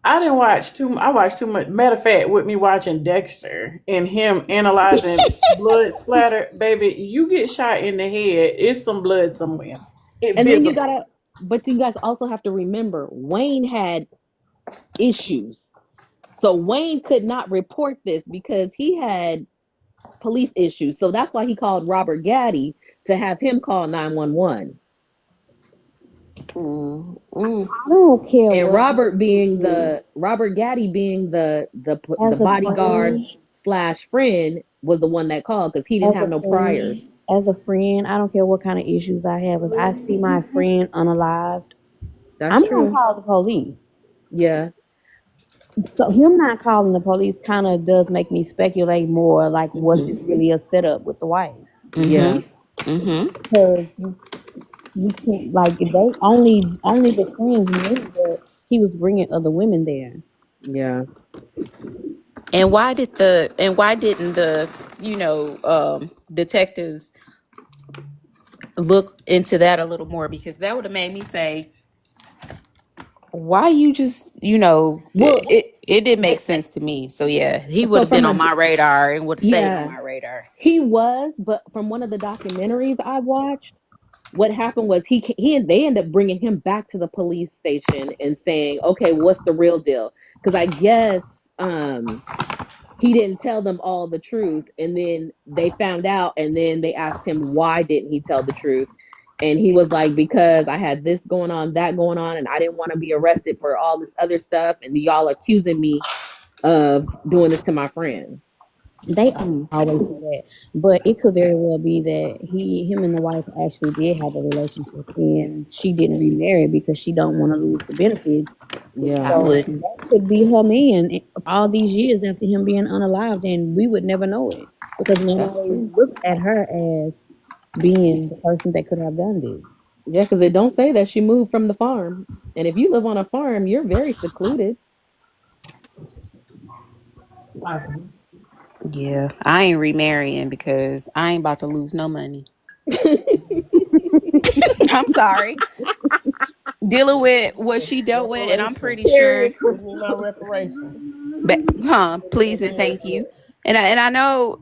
I didn't watch too. I watched too much. Matter of fact, with me watching Dexter and him analyzing blood splatter, baby, you get shot in the head, it's some blood somewhere. It and then you visible. gotta but you guys also have to remember Wayne had issues. So Wayne could not report this because he had police issues. So that's why he called Robert Gaddy to have him call 911. Mm, mm. I don't care And what his issue is. Robert Gaddy being the As a bodyguard friend, slash friend was the one that called because he didn't as have a no friend, priors. as a friend, I don't care what kind of issues I have. If I see my friend unalived, That's I'm gonna true. call the police. Yeah. So him not calling the police kind of does make me speculate more. Like, was Hmm. this really a setup with the wife? Yeah. Mm-hmm. Mm-hmm. Because you can't like they only the friends knew that he was bringing other women there. Yeah. And why didn't the detectives look into that a little more? Because that would have made me say, why you just Well, it didn't make sense to me. So yeah, he would so have been from on a my radar and would have stayed on yeah, my radar. he was, but from one of the documentaries I watched, what happened was they ended up bringing him back to the police station and saying, "Okay, what's the real deal?" Because I guess um he didn't tell them all the truth, and then they found out, and then they asked him why didn't he tell the truth, and he was like, "Because I had this going on, that going on, and I didn't want to be arrested for all this other stuff, and y'all accusing me of doing this to my friend." They Mm. always say that, but it could very well be that him and the wife actually did have a relationship, and she didn't remarry because she don't want to lose the benefits. Yeah. I So wouldn't. that could be her man all these years after him being unalived, and we would never know it because That's nobody true. looked at her as being the person that could have done this. Yeah, because it don't say that she moved from the farm. And if you live on a farm, you're very secluded. Possible. Yeah, I ain't remarrying because I ain't about to lose no money. I'm sorry. Dealing with what she dealt with, and I'm Reparations. pretty sure. Period, Give me my Crystal. reparations. Please and thank you. And I know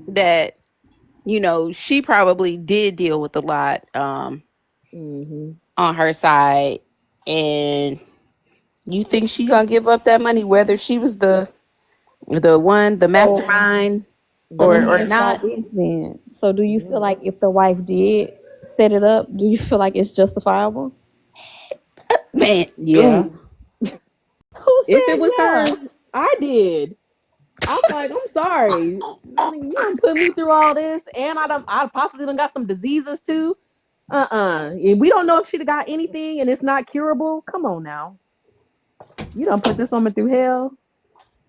that she probably did deal with a lot Hmm. on her side, and you think she gonna give up that money whether she was the So mastermind let me or ask y'all not? this then. So do you feel Yeah. like if the wife did set it up, do you feel like it's justifiable? Man, Yeah. ooh, Who If it said was yeah? her, I did. I'm like, I'm sorry. You don't put me through all this, and I possibly done got some diseases too. We don't know if she'd have got anything, and it's not curable. Come on now, you don't put this woman through hell,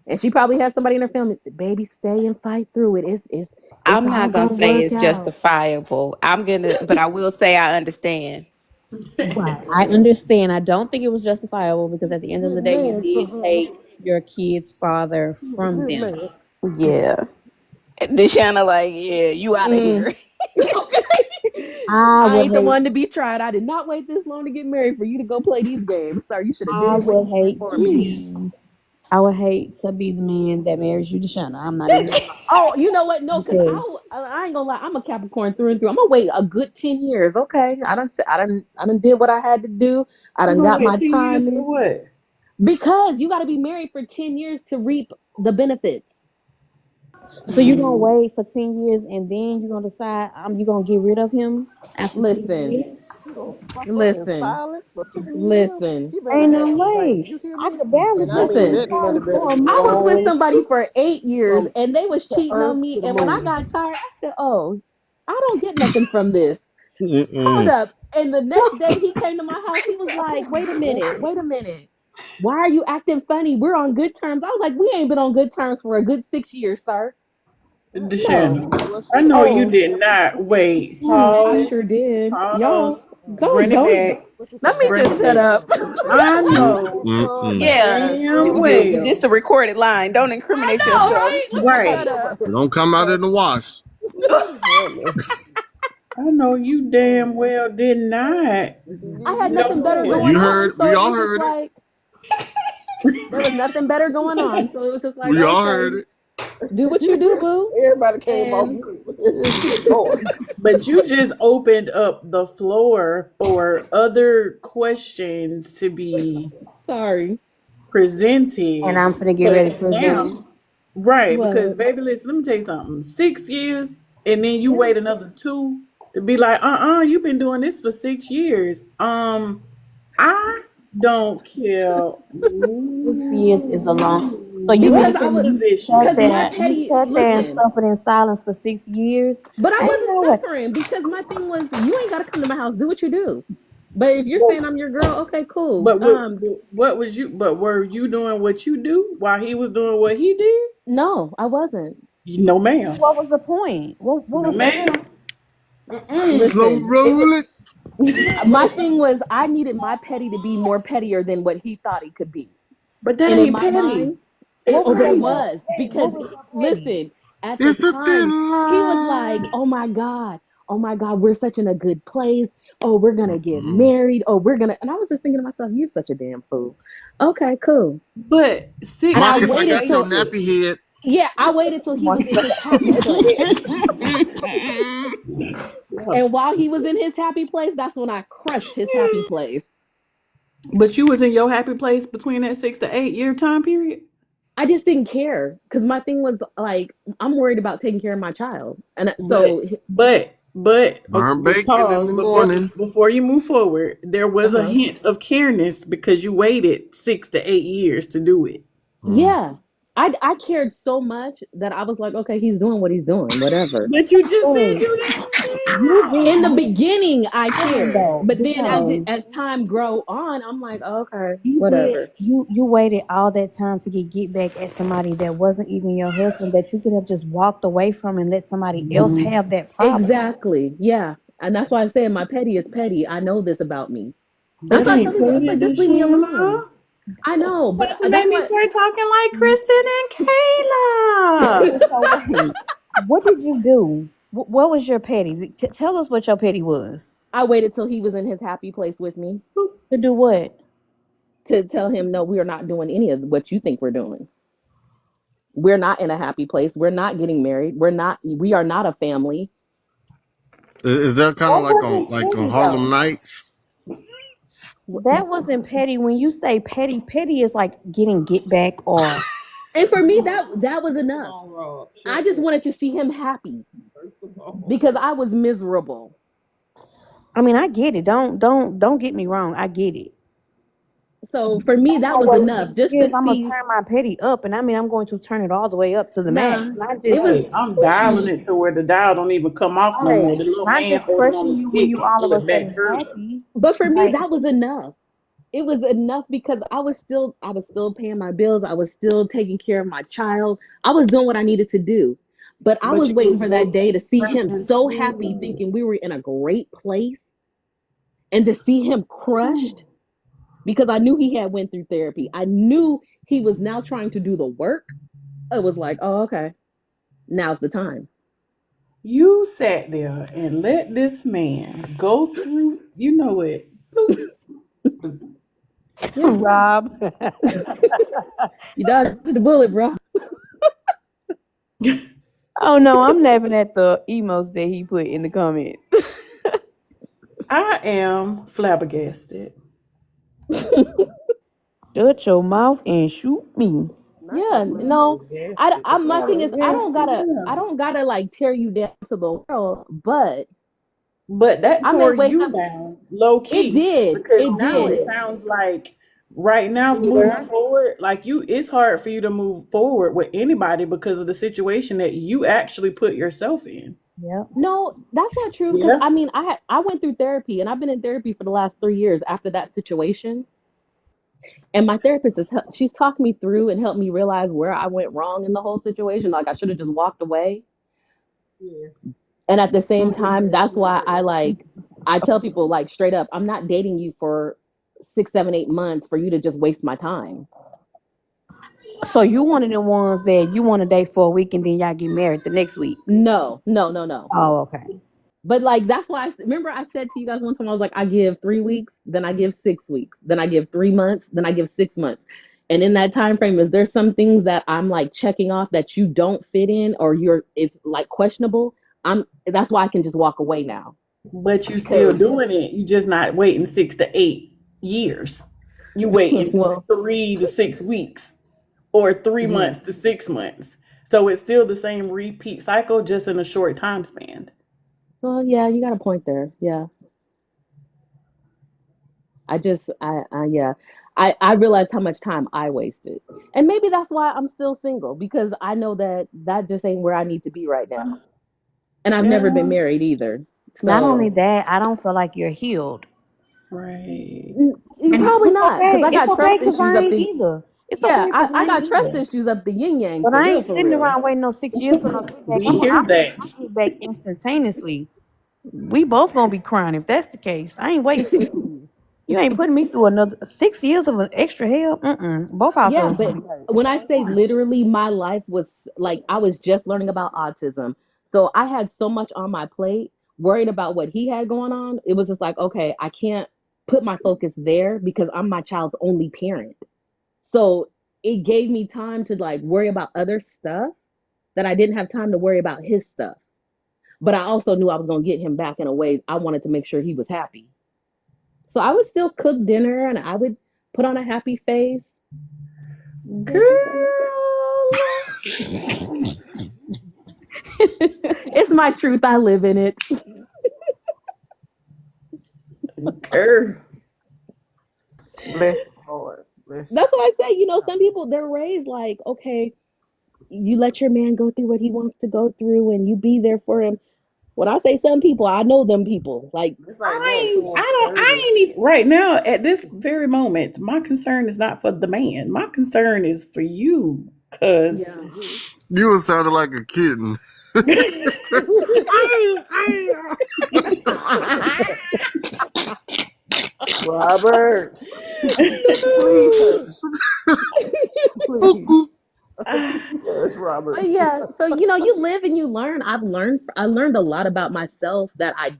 and she probably had somebody in her family. Baby, stay and fight through it. It's I'm all not gonna gonna say work it's out. justifiable. But I will say I understand. Right. I understand. I don't think it was justifiable because at the end of the Good day, you man for did her. take your kid's father from Good them. man. Yeah, Deshana, like, yeah, you out of Mm. here. Okay. I I would ain't the hate, one to be tried. I did not wait this long to get married for you to go play these games. Sir, you should have did I it when would you were hate for to me. be, I would hate to be the man that marries you, Deshauna. I'm not even gonna lie Oh, you know what? No, because because I ain't gonna lie. I'm a Capricorn through and through. I'm gonna wait a good 10 years. Okay, I done did what I had to do. I You done gonna got wait my 10 years time for in what? because you got to be married for 10 years to reap the benefits. so you're gonna Mm. wait for 10 years and then you're gonna decide you're gonna get rid of him after 10 Listen, years. You gonna suffer in listen, silence for 10 years? listen, He better Ain't no have like way. you hear I me? could barely And I suffer mean in listen. that money silence better for a be I was with month. gone somebody for 8 years from and they was the cheating on earth me. to the And when I moon. got tired, I said, "Oh, I don't get nothing from this. Hold Mm-mm. up." And the next day he came to my house. He was like, "Wait a minute, wait a minute. Why are you acting funny? We're on good terms." I was like, "We ain't been on good terms for a good 6 years, sir." No. Deshana, Well, I shit, know you Oh, did not wait. I Pause. sure did. Y'all, Pause. don't Run it don't. back. what you say Let me about Run my just it shut back. man? up. I know Man, Yeah, damn this well. a recorded line. Don't I incriminate know, yourself. right? Let me shut Right. up. It don't come out in the wash. honey. I know you damn well did not. Yes, he I did. had You heard nothing me better clear. going You on, heard, so we it all was just heard it. like there was nothing better going on, so it was just like, We all okay, heard it. do what you do, boo. Everybody came off And mute. Good Lord. But you just opened up the floor for other questions to be sorry. And presented. I'm gonna get ready Because to now, present. right, because What? baby, listen, let me tell you something. 6 years, and then you Yeah. wait another two to be like, you've been doing this for 6 years. I don't care 6 years is a long. So you Because mean I to was me position. you sat there and listen, suffered in silence for 6 years? but I Ain't wasn't no way. suffering because my thing was you ain't gotta come to my house, do what you do. But if you're Well, saying I'm your girl, okay, cool. but what was you? But were you doing what you do while he was doing what he did? No, I wasn't. No, ma'am. What was the point? What No, was the point? ma'am. Mm-mm. Slow Listen, roll it. my thing was I needed my petty to be more pettier than what he thought he could be. But that And in ain't my petty. mind, It's What oh, was but it so crazy. was petty? because What was so petty? listen, at the It's a time, thin he was like, line. oh my God, we're such in a good place. Oh, we're gonna get Mm-mm. married. Oh, we're gonna, and I was just thinking to myself, you're such a damn fool. Okay, cool. But And I Marcus, I waited got your till, situated. nappy head. yeah, I waited till he was in his happy place. And while he was in his happy place, that's when I crushed his happy place. But you was in your happy place between that 6 to 8 year time period. I just didn't care because my thing was like, I'm worried about taking care of my child. And But so, Burn bacon in pause the morning. before you move forward. There was a uh-huh. hint of careness because you waited 6 to 8 years to do it. Mm. Yeah. I cared so much that I was like, okay, he's doing what he's doing, whatever. But you just said Oh, you didn't you In did. the care. beginning, I Listen cared, though, but then Deshaun, as time grow on, I'm like, oh, okay, you did. whatever. You waited all that time to get back at somebody that wasn't even your husband that you could have just walked away from and let somebody else Mhm. have that problem. Exactly. Yeah. And that's why I say my petty is petty. I know this about me. And But that's why I you tell people, it's couldn't, like, just leave me alone. Deshauna. I know, About but to make that's me why start talking like Kristen and Kayla. Okay, so wait, what did you do? What was your petty? Tell us what your petty was. I waited till he was in his happy place with me To do what? to tell him, no, we are not doing any of what you think we're doing. We're not in a happy place. We're not getting married. We are not a family. Is that kind of That like wasn't on petty Harlem though. Nights? That wasn't petty. When you say petty, petty is like getting get back or And for me, that was enough. Come on, Rob. I Shut just up. wanted to see him happy First of all. because I was miserable. I mean, I get it. Don't get me wrong. I get it. So for me, I'm that gonna was wait 6 enough just years. to I'm gonna see. turn my petty up, and I mean, I'm going to turn it all the way up to the max, Nah, not it just was Right. I'm dialing it to where the dial don't even come off no right, more. The little not hand just holding on crushing the you when stick you and all pull of a it back sudden through. happy. but for me Like, that was enough. It was enough because I was still paying my bills. I was still taking care of my child. I was doing what I needed to do. But I But was you waiting was for low that day key to see him praying so happy too. thinking we were in a great place and to see him crushed because I knew he had went through therapy. I knew he was now trying to do the work. It was like, "Oh, okay. Now's the time." You sat there and let this man go through, you know it. Bloop, bloop. Yeah. Rob. You dodged the bullet, bro. Oh no, I'm laughing at the emos that he put in the comment. I am flabbergasted. Shut your mouth and shoot me. Not your Yeah, no. flabbergasted. The My thing is flabbergasted. I don't gotta like tear you down to the world, but But that I may tore wake you up. down low It key did. because It now it did. sounds like right now moving Peter. forward, like you, it's hard for you to move forward with anybody because of the situation that you actually put yourself in. Yep. No, that's not true because Yeah. I went through therapy and I've been in therapy for the last 3 years after that situation. And my therapist she's talked me through and helped me realize where I went wrong in the whole situation. Like I should have just walked away. Yes. And at the same Mhm. time, Yes, that's you why have. I tell people like straight up, I'm not dating you for 6, 7, 8 months for you to just waste my time. So you one of them ones that you want to date for a week and then y'all get married the next week. No, no, no, no. Oh, okay. But like that's why remember I said to you guys one time I was like I give 3 weeks, then I give 6 weeks, then I give 3 months, then I give 6 months. And in that time frame, is there some things that I'm like checking off that you don't fit in or it's like questionable? That's why I can just walk away now. But you still Cause doing it. You just not waiting 6 to 8 years. You waiting well, 3 to 6 weeks or three yeah. months to 6 months. So it's still the same repeat cycle, just in a short time span. Well, yeah, you got a point there. Yeah. Yeah. I realized how much time I wasted. And maybe that's why I'm still single because I know that that just ain't where I need to be right now. And I've never been Yeah. married either. Not only So that, I don't feel like you're healed. Right. And probably it's not because okay. I It's got okay trust because issues I up ain't the either. It's yeah, okay because I I ain't got trust either. issues up the yin yang But for I real, ain't for sitting real. around waiting no 6 years for no get back. We hear I that. get back instantaneously. We both gonna be crying if that's the case. I ain't waiting 6 years. You ain't putting me through another 6 years of an extra hell. Both our Yeah, feelings but gonna be hurt. when I say literally my life was like I was just learning about autism. So I had so much on my plate, worried about what he had going on. It was just like, okay, I can't put my focus there because I'm my child's only parent. So it gave me time to like worry about other stuff that I didn't have time to worry about his stuff. But I also knew I was going to get him back in a way I wanted to make sure he was happy. So I would still cook dinner and I would put on a happy face. Girl. It's my truth. I live in it. Girl. Bless your heart. Bless your That's heart. why I say, some people they're raised like, okay, you let your man go through what he wants to go through and you be there for him. When I say some people, I know them people. Like, It's like what, 10:30? I ain't even right now at this very moment. My concern is not for the man. My concern is for you, cause yeah. You was sounding like a kitten. Robert, please No. hush. Please. Please hush, Robert. But yeah, so you live and you learn. I learned a lot about myself that I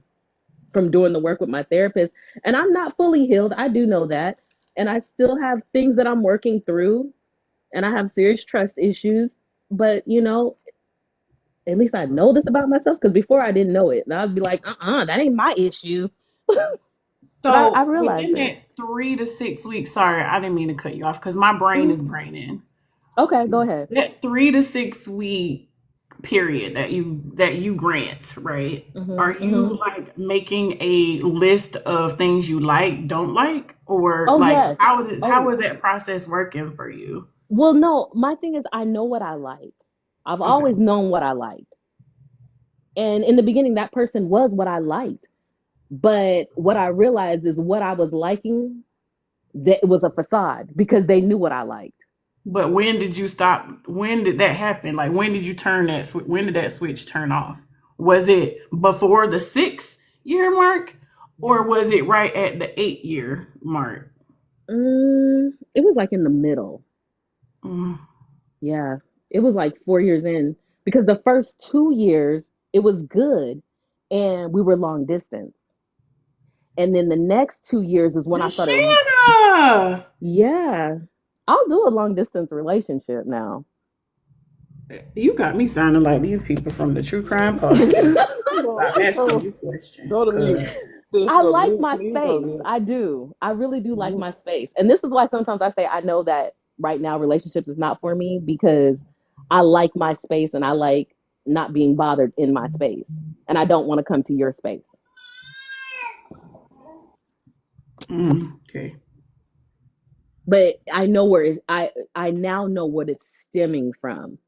from doing the work with my therapist, and I'm not fully healed. I do know that. And I still have things that I'm working through, and I have serious trust issues, but at least I know this about myself because before I didn't know it. And I'd be like, that ain't my issue. But I so realized within it. that 3 to 6 weeks. Sorry, I didn't mean to cut you off because my brain Mhm. is braining. Okay, go ahead. That 3 to 6 week period that you grant, right? Hmm. Are Hmm. you like making a list of things you like, don't like, or Oh like yes. how Oh is that process working for you? well, no. My thing is, I know what I like. I've Okay, always known what I liked, and in the beginning, that person was what I liked. But what I realized is what I was liking that was a facade because they knew what I liked. but when did you stop? When did that happen? Like when did you turn that? When did that switch turn off? Was it before the 6 year mark, or was it right at the 8 year mark? It was like in the middle. Mm. Yeah, it was like 4 years in because the first 2 years it was good, and we were long distance. And then the next 2 years is when I started. Shanna, Yeah, I'll do a long distance relationship now. you got me sounding like these people from the True Crime Podcast. I'm gonna stop asking you Go questions, to mute. cause Sis, I go to like mute. my Please go to space. mute. I do. I really do like my Mute. space. And this is why sometimes I say I know that right now relationships is not for me because I like my space and I like not being bothered in my space. And I don't want to come to your space. okay, But I know where I now know what it's stemming from.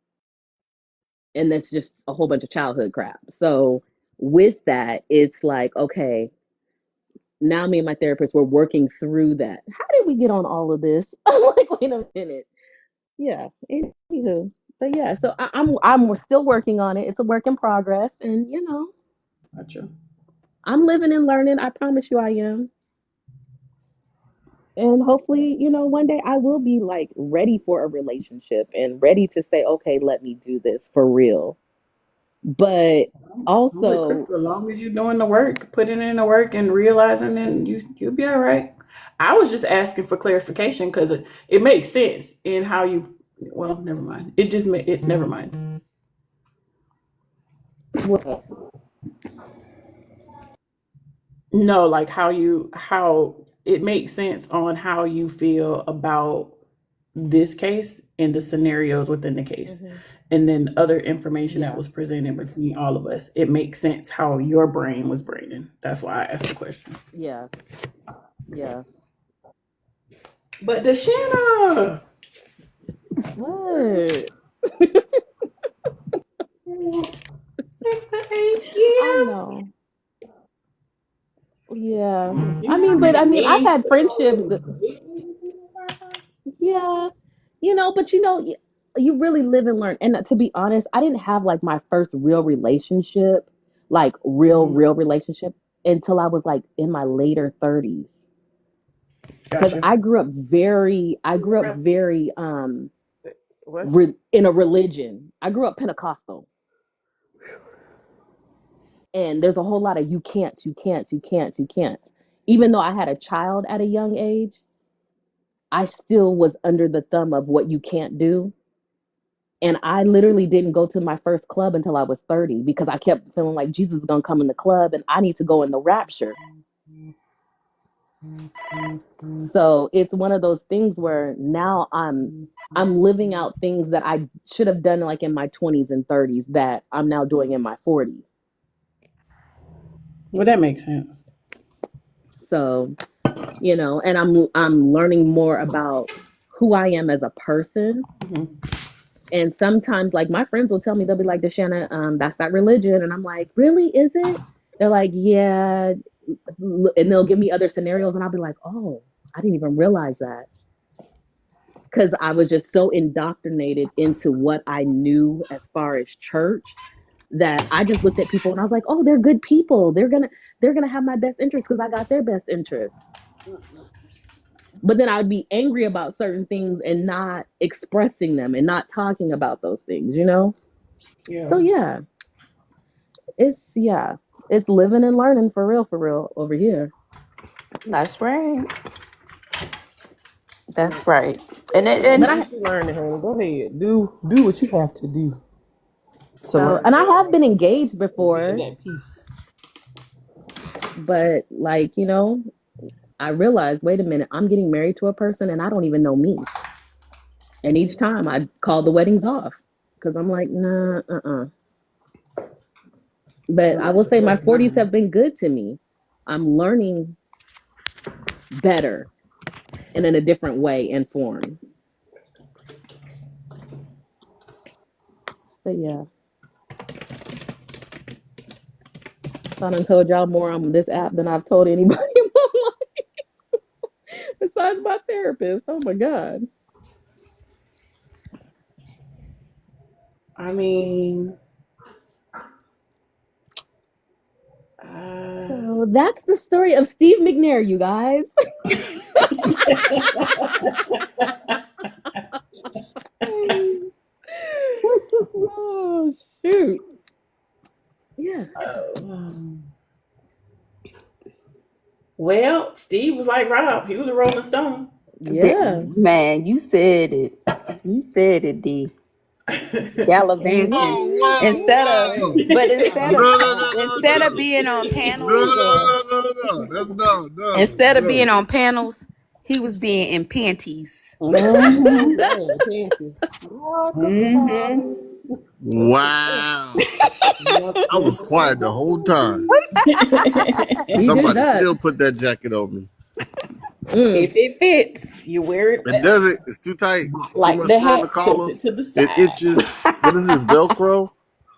And that's just a whole bunch of childhood crap. So with that, it's like, okay, now me and my therapist were working through that. How did we get on all of this? I'm like, wait a minute. Yeah. Anywho. But yeah, so I'm still working on it. It's a work in progress, and gotcha. I'm living and learning. I promise you, I am. And hopefully, one day I will be like ready for a relationship and ready to say, okay, let me do this for real. But I'm with also, Crystal. As long as you're doing the work, putting in the work, and realizing, then you'll be all right. I was just asking for clarification because it makes sense in how you. Well, never mind. It just it. Never mind. what? No, like how it makes sense on how you feel about this case and the scenarios within the case, Hmm. and then other information that Yeah, was presented between all of us. It makes sense how your brain was braining. That's why I asked the question. yeah, yeah. But Deshana, What? 6 to 8 years. I know. Yeah. You I know how mean, but I many mean, I've men had friendships. Yeah. But you really live and learn. And to be honest, I didn't have like my first real relationship, like real relationship until I was like in my later 30s. Cuz Gotcha. I grew up very What? in a religion. I grew up Pentecostal. And there's a whole lot of you can't, you can't, you can't, you can't. Even though I had a child at a young age, I still was under the thumb of what you can't do. And I literally didn't go to my first club until I was 30 because I kept feeling like Jesus is going to come in the club and I need to go in the rapture. So it's one of those things where now I'm living out things that I should have done like in my 20s and 30s that I'm now doing in my 40s. Well, that makes sense. So, and I'm learning more about who I am as a person, Mhm. And sometimes, like my friends will tell me, they'll be like, "Deshanna, that's not religion," and I'm like, "Really? Is it?" They're like, "Yeah," and they'll give me other scenarios, and I'll be like, "Oh, I didn't even realize that," because I was just so indoctrinated into what I knew as far as church that I just looked at people and I was like, "Oh, they're good people. They're gonna have my best interest because I got their best interest." But then I'd be angry about certain things and not expressing them and not talking about those things, you know? Yeah. So yeah, it's living and learning for real over here. That's right. Well, That's right. And well, at But and I least you learning, honey. Go ahead. Do what you have to do to so learn and I more have about been yourself engaged and be in before, that peace. but like, I realized, wait a minute, I'm getting married to a person and I don't even know me. And each time I call the weddings off because I'm like, nah, But I will say my 40s have been good to me. I'm learning better and in a different way and form. But yeah, I done told y'all more on this app than I've told anybody in my life besides my therapist. Oh my God. I mean, uh, So that's the story of Steve McNair, you guys. Oh shoot. Yeah. well, Steve was like Rob. He was a Rolling Stone. Yeah. man, you said it. You said it, D. Gallivanting. Mhm. Instead of, Man, but I instead was of, No, no, no, wrong. no, instead of no. being on No, panels, no, no, no, no. That's no, no, instead of being no. on panels, he was being in panties. Mm-hmm. Man, panties. Mm-hmm. Rockabye. Wow. I was quiet the whole time. And He did somebody that. still put that jacket on me. Mm. If it fits, you wear it It well. doesn't. It's too tight. It's too Like much the fur on the hat collar. tilted to the It side. itches. What is this, Velcro?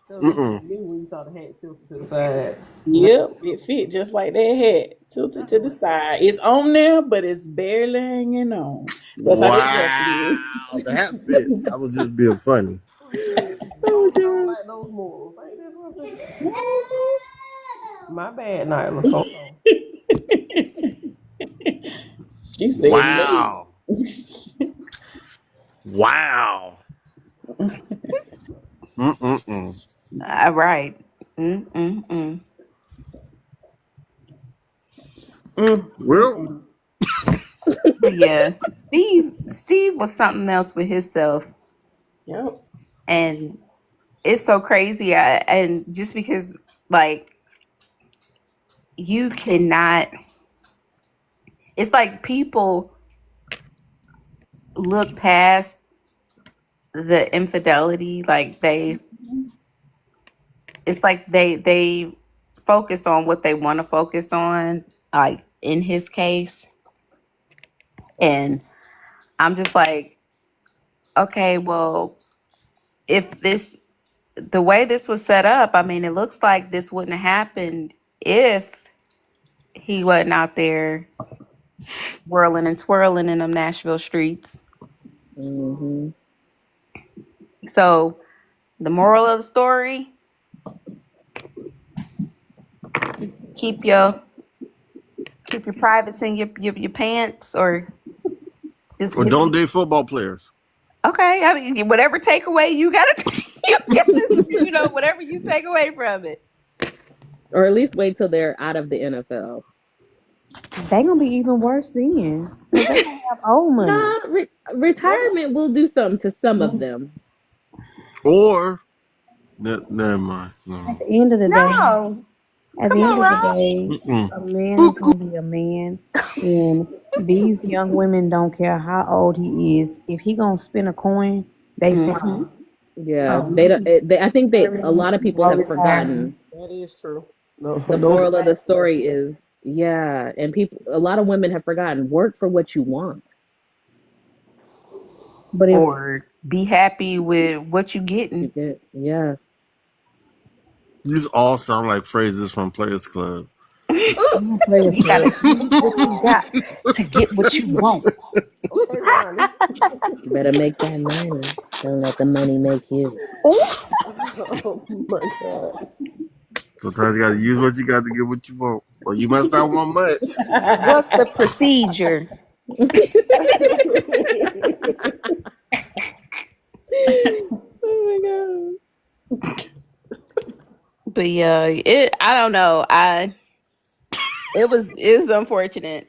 That was back Mm-mm. in the day when you saw the hat tilted to the side. Yep, it fit just like that hat tilted to the side. It's on there, but it's barely hanging on. That's how that jacket Wow. is. The hat fit. I was just being funny. Oh I don't like those morals. Ain't this something? My bad, Nyla. Hold on. She said no. Wow. Wow. Mm-mm-mm. All right. Mm-mm-mm. Mm, mm, Well, mm. But yeah, Steve was something else with himself, Yep. and it's so crazy. And just because, like, you cannot, it's like people look past the infidelity. Like it's like they focus on what they want to focus on. Like in his case, and I'm just like, okay, well, if this the way this was set up, I mean, it looks like this wouldn't have happened if he wasn't out there whirling and twirling in them Nashville streets. hmm So the moral of the story: keep your keep your privates in your pants, or just or give don't me. date football players. Okay, I mean, whatever takeaway you gotta, whatever you take away from it. Or at least wait till they're out of the NFL. They gonna be even worse then, cause they gonna have old money. Nah, retirement will do something to some of them. Or never mind. At No. the end of the day, No, at come the end on, of the Rob. day, Mm-mm. a man is gonna be a man, and these young women don't care how old he is. If he gonna spin a coin, they fly. Mm-hmm. Yeah, So they don't. I think a women lot of people roll have his hair. forgotten. That is true. No, The those are moral of the facts right story there. is, yeah, and a lot of women have forgotten. Work for what you want. But if Or be happy with what you You getting. get, yeah. These all sound like phrases from Players Club. Players You gotta Club. use what you got to get what you want. Okay, Ronnie. You better make that money. Don't let the money make you. Oh my god. Sometimes you gotta use what you got to get what you want. Well, you must not want much. What's the procedure? Oh But yeah, I don't know. It was unfortunate.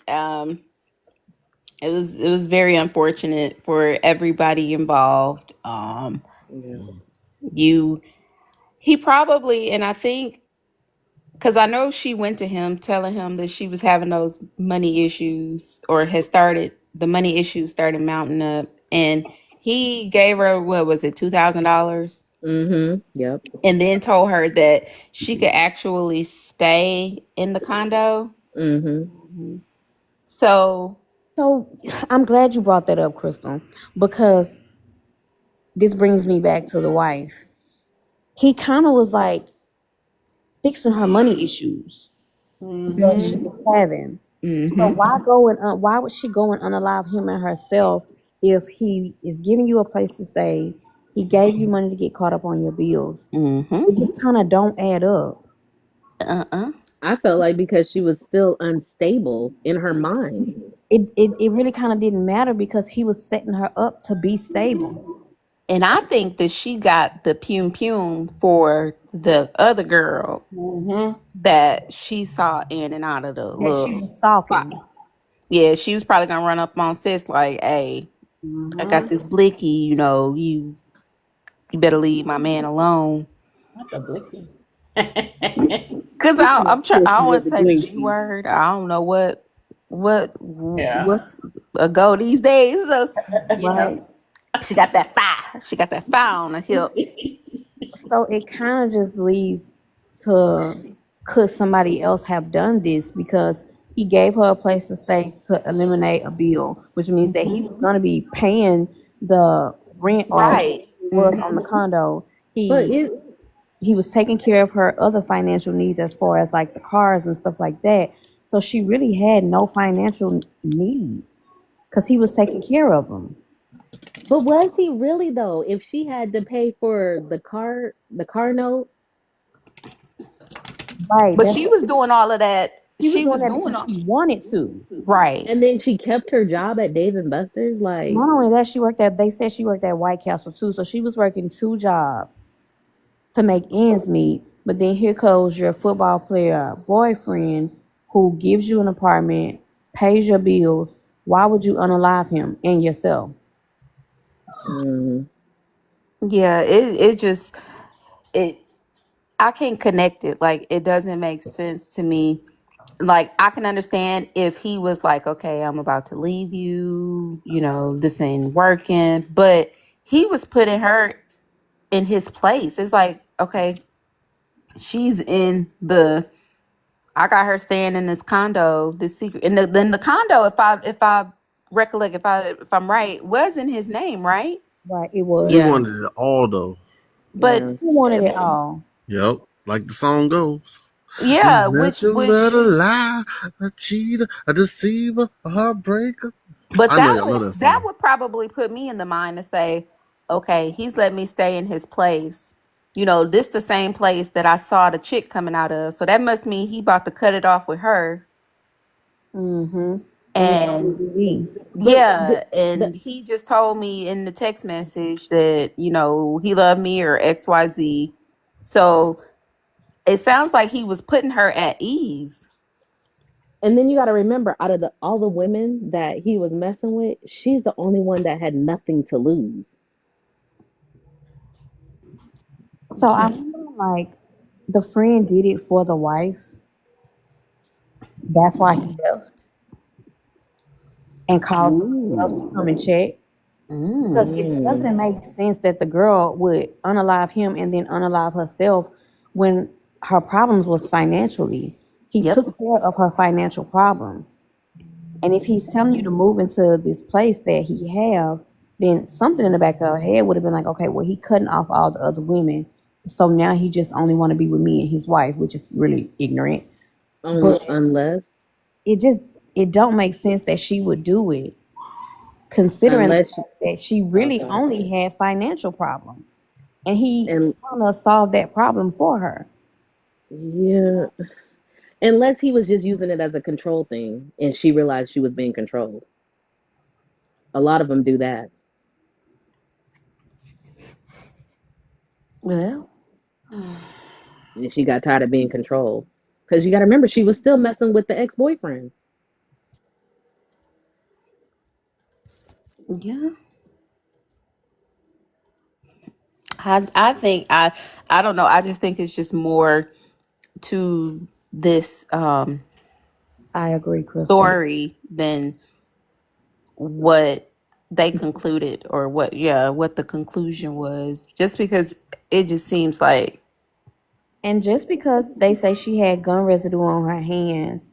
It was very unfortunate for everybody involved. my god. You he probably, and I think, because I know she went to him telling him that she was having those money issues, or had started the money issues started mounting up, and he gave her, what was it, $2,000, Mm-hmm. Yep. and then told her that she could actually stay in the condo. Mm-hmm. So So I'm glad you brought that up, Crystal, because this brings me back to the wife. He kind of was like fixing her money issues that she Mm-hmm. was having. So mhm. why would she go and unalive him and herself if he is giving you a place to stay? He gave you money to get caught up on your bills. Mhm. It just kind of don't add up. Uh-uh. I felt like because she was still unstable in her mind. It really kind of didn't matter because he was setting her up to be stable. And I think that she got the pum pum for the other girl Mm-hmm. that she saw in and out of the That she little was spot. stalking. Yeah, she was probably gonna run up on sis like, "Hey, I got Mm-hmm. this blicky. You better leave my man alone." Not the blicky. Cause I don't Pussy want of to the say the G blinky. word. I don't know Yeah. what's a go these days. So you know, Right. she got that fire. She got that fire on her hip. So it kind of just leads to could somebody else have done this because he gave her a place to stay to eliminate a bill, which means that he was Mm-hmm. going to be paying the rent or whatever Right. it was on the Mm-hmm. condo. But He it he was taking care of her other financial needs as far as like the cars and stuff like that. So she really had no financial needs because he was taking care of them. but was he really though? If she had to pay for the car note, Right. But she was doing all of that. She was She doing was that doing because all, she wanted to. right. and then she kept her job at Dave and Buster's, like, Not only that, they said she worked at White Castle too. So she was working two jobs to make ends meet. But then here goes your football player boyfriend who gives you an apartment, pays your bills. Why would you unalive him and yourself? mm, Yeah, it just it I can't connect it. Like, it doesn't make sense to me. Like, I can understand if he was like, "Okay, I'm about to leave you, this ain't working." But he was putting her in his place. It's like, okay, she's in the I got her staying in this condo, this secret. And then the condo, if I recollect, if I'm right, was in his name, right? Right, it She was. yeah, wanted it all though. But yeah. He wanted it all. Yep, like the song goes. yeah, I'm which nothing but a which lie, a cheater, a deceiver, a heartbreaker. but I know that y'all know would that that song. would probably put me in the mind to say, okay, he's let me stay in his place. This the same place that I saw the chick coming out of. So that must mean he about to cut it off with her. Mm-hmm. And so And did we. But yeah, and he just told me in the text message that, he loved me, or XYZ. So it sounds like he was putting her at ease. and then you got to remember, out of all the women that he was messing with, she's the only one that had nothing to lose. So I feel like the friend did it for the wife. That's why he left and called somebody else to Ooh. come and check. Because Mm. it Mm. doesn't make sense that the girl would unalive him and then unalive herself when her problems was financially. He Yep. took care of her financial problems. And if he's telling you to move into this place that he have, then something in the back of her head would have been like, okay, well, he cutting off all the other women, so now he just only want to be with me and his wife, which is really ignorant. But Unless, it just it don't make sense that she would do it, considering the unless, fact that she oh, really God. only had financial problems, and he And kind of solved that problem for her. yeah, unless he was just using it as a control thing, and she realized she was being controlled. A lot of them do that. Well, And she got tired of being controlled. Because you got to remember, she was still messing with the ex boyfriend. yeah, I think I don't know. I just think it's just more to this I agree, Crystal. story than what they concluded or what the conclusion was. Just because it just seems like And just because they say she had gun residue on her hands,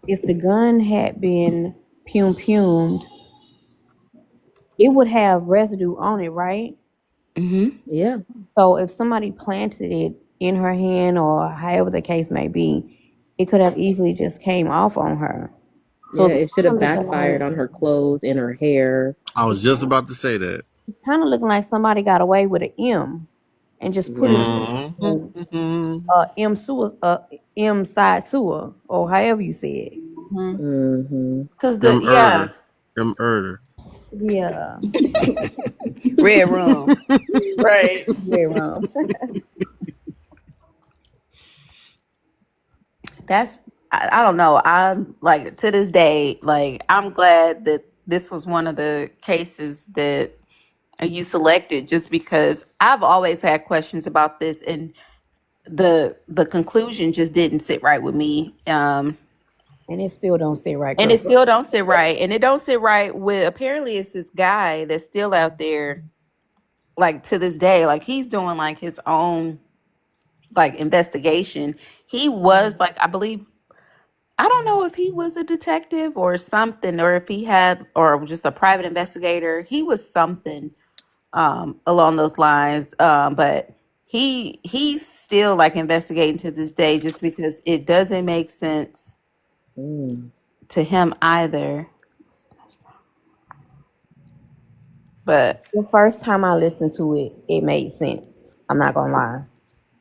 if the gun had been pumed, it would have residue on it, right? mhm. Yeah. So if somebody planted it in her hand or however the case may be, it could have easily just came off on her. So Yeah. it's It should kind have of looking backfired like on her clothes and her hair. I was just about to say that. it's kind of looking like somebody got away with an M and just put it Yeah. Mm-hmm. M side sewer or however you say it. Mhm. Mm-hmm. Cause the Them yeah, erder. Them erder. Yeah, red room. Right. very wrong. That's I don't know. I'm like to this day, like I'm glad that this was one of the cases that you selected, just because I've always had questions about this, and the conclusion just didn't sit right with me. And it still don't sit right, And it Crystal. still don't sit right, and it don't sit right with apparently it's this guy that's still out there, like to this day, like he's doing like his own like investigation. He was like, I believe, I don't know if he was a detective or something, or if he had, or just a private investigator. He was something along those lines. But he's still like investigating to this day, just because it doesn't make sense Mm. to him either. But The first time I listened to it, it made sense. I'm not gonna lie.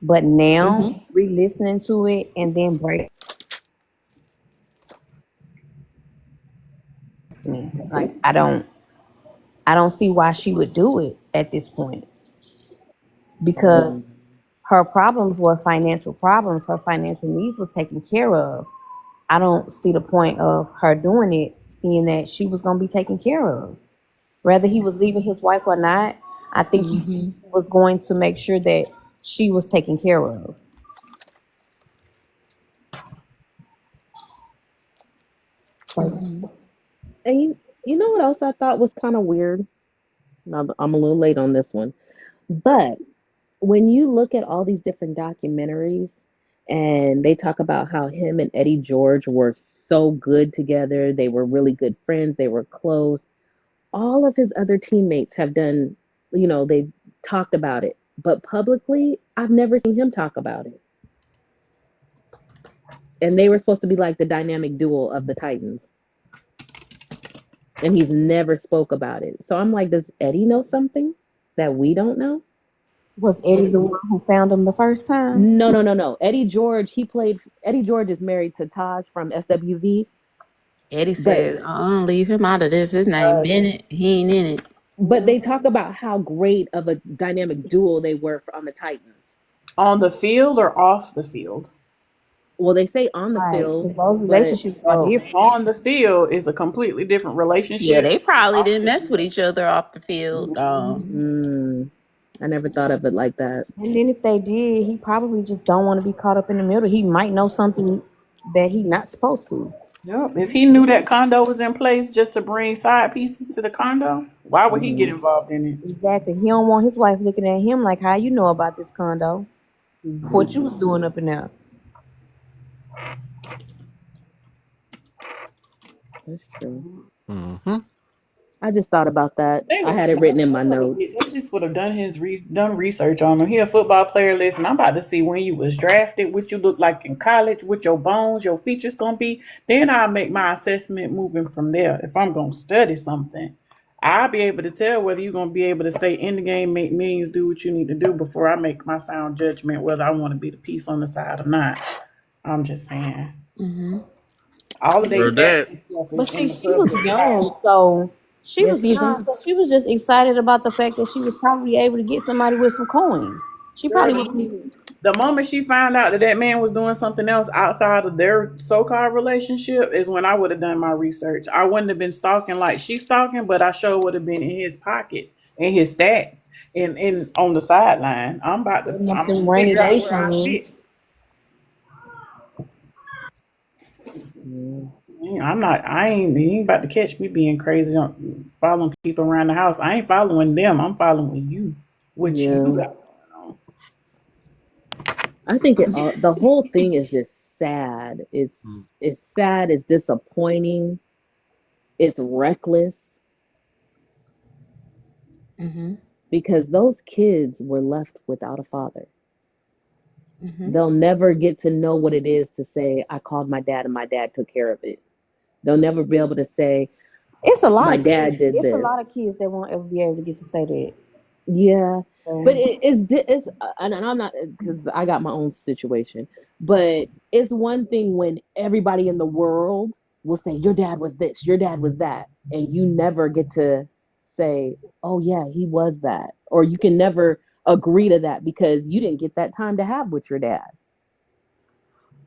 But now, mhm. re-listening to it and then break to me, like I don't see why she would do it at this point because Mm. her problems were financial problems. Her financial needs was taken care of. I don't see the point of her doing it, seeing that she was gonna be taken care of. Whether he was leaving his wife or not, I think he Mhm. was going to make sure that she was taken care of. Mhm. And you know what else I thought was kind of weird? Now, I'm a little late on this one. But when you look at all these different documentaries and they talk about how him and Eddie George were so good together, they were really good friends, they were close. All of his other teammates have done, they've talked about it. But publicly, I've never seen him talk about it. And they were supposed to be like the dynamic duo of the Titans. And he's never spoke about it. So I'm like, does Eddie know something that we don't know? Was Eddie the one who found him the first time? No, no, no, no. Eddie George is married to Taj from SWV, Eddie but says, leave him out of this. His name Bennett. He ain't in it. they talk about how great of a dynamic duo they were on the Titans. On the field or off the field? Well, they say on the Right, field, because those but relationships are So different. on the field is a completely different Yeah, relationship. they probably Off didn't the mess with field. each other off the field. Mhm. I never thought of it like that. And then if they did, he probably just don't want to be caught up in the middle. He might know something that he not supposed to. Yep. If he knew that condo was in place just to bring side pieces to the condo, why would he get involved in it? Exactly. He don't want his wife looking at him like, how you know about this condo? What you was doing up in there? That's true. Mm-hmm. I just thought about that. They I was had it smart. written in my notes. They just would have done done research on him. He a football player. Listen, I'm about to see when you was drafted, what you look like in college, what your bones, your features gonna be. Then I'll make my assessment moving from there. If I'm gonna study something, I'll be able to tell whether you're gonna be able to stay in the game, make millions, do what you need to do before I make my sound judgment whether I want to be the piece on the side or not. I'm just saying. Mm-hmm. All of their Heard stats that. and stuff But is in see, the she was public. young, so she Yeah, was she young, did. so she was just excited about the fact that she was probably able to get somebody with some coins. She Girl, probably wasn't even. the moment she found out that that man was doing something else outside of their so-called relationship is when I would have done my research. I wouldn't have been stalking like she's stalking, but I sure would have been in his pockets, in his stats, and on the sideline. Putting up I'm them gonna rainy figure day out where I fit. chains. Yeah. I ain't, you ain't about to catch me being crazy on following people around the house. I ain't following them. I'm following you. What you Yeah. got going on. I think the whole thing is just sad. It's sad. It's disappointing. It's reckless Mm-hmm. because those kids were left without a father. Mm-hmm. They'll never get to know what it is to say, I called my dad and my dad took care of it. They'll never be able to say, It's a lot my of kids. dad did It's a this. lot of kids that won't ever be able to get to say that. Yeah, but So, it's and I'm not because I got my own situation, but it's one thing when everybody in the world will say your dad was this, your dad was that, and you never get to say, oh yeah, he was that, or you can never agree to that because you didn't get that time to have with your dad.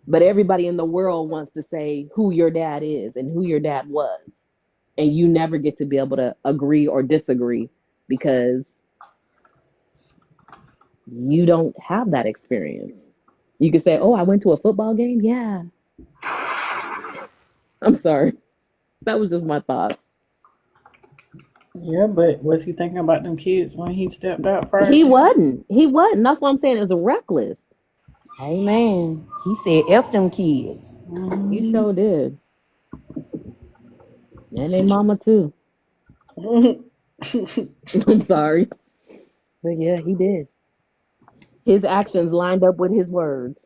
But everybody in the world wants to say who your dad is and who your dad was, and you never get to be able to agree or disagree because you don't have that experience. You could say, "Oh, I went to a football game." Yeah. I'm sorry. That was just my thoughts. Yeah, but was he thinking about them kids when he stepped out prior He to? wasn't. He wasn't. That's what I'm saying. It's reckless. hey man, he said F them kids. He Mhm. sure did. And they mama too. I'm sorry. But yeah, he did. His actions lined up with his words.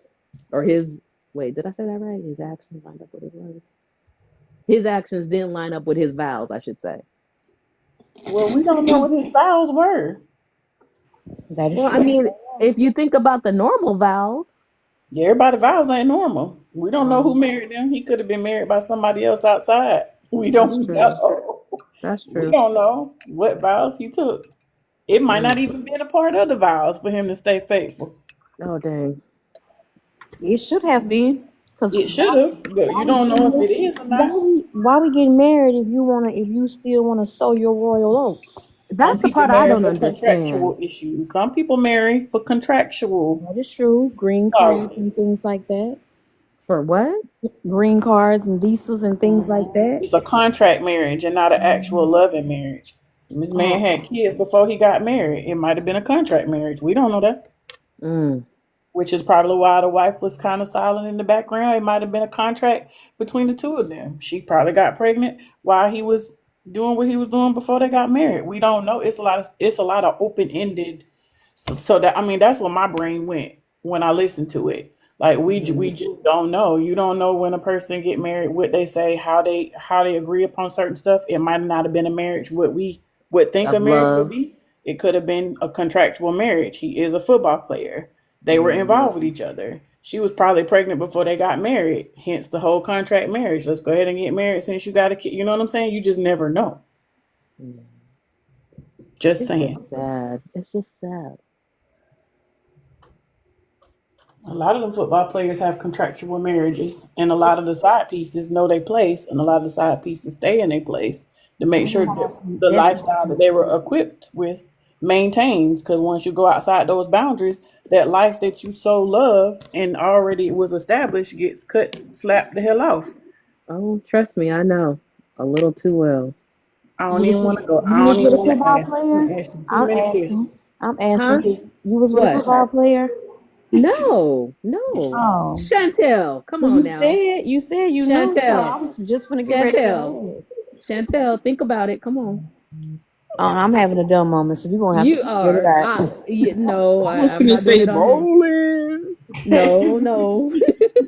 Or his wait, did I say that right? His actions lined up with his words. His actions didn't line up with his vows, I should say. Well, we don't know what his vows were. That is Well, I true. mean, if you think about the normal vows, Yeah, everybody vows ain't normal. We don't know who um, married them. He could have been married by somebody else outside. We that's don't true. know. That's We true. don't know what vows he took. It might Mm. not even been a part of the vows for him to stay faithful. Oh dang. It should have been, cause It should have, but you don't know if it is or not. why we getting married if you still wanna sow your royal oats? Some That's the people part I marry don't for understand. contractual issues. Some people marry for contractual That is true. Green cards clauses. and things like that. For what? Green cards and visas and things like that. It's a contract marriage and not an actual loving marriage. This man Oh, had kids before he got married. It might have been a contract marriage. We don't know that. Mm. Which is probably why the wife was kind of silent in the background. It might have been a contract between the two of them. She probably got pregnant while he was doing what he was doing before they got married. We don't know. It's a lot of open ended. So that I mean that's where my brain went when I listened to it. Like we Mm. just don't know. You don't know when a person get married, what they say, how they agree upon certain stuff. It might not have been a marriage what we would think a Of marriage would love. be. It could have been a contractual marriage. He is a football player. They were Mm. involved with each other. She was probably pregnant before they got married, hence the whole contract marriage. Let's go ahead and get married since you got a kid. You know what I'm saying? You just never know. Mm. Just It's saying. just sad. It's just sad. A lot of them football players have contractual marriages, and a lot of the side pieces know their place, and a lot of the side pieces stay in their place to make sure that the lifestyle that they were equipped with maintains. Because once you go outside those boundaries, that life that you so love and already was established gets cut, slapped the hell off. Oh, trust me, I know. A little too well. I don't you even was want to go. I you was don't with even a want to football ask. player? I'm asking too I'm many questions. asking. I'm asking Huh? because you was with a What? football player. No, no. Oh, Chantel, come well, on now. you said you knew, so I Chantel, was just gonna get ready Chantel, to ask. Chantel, think about it. Come on. I'm having a dumb moment, so you're gonna have to You spit it are. out. No, I was I'm finna not doing say it on him. bowling. No, no.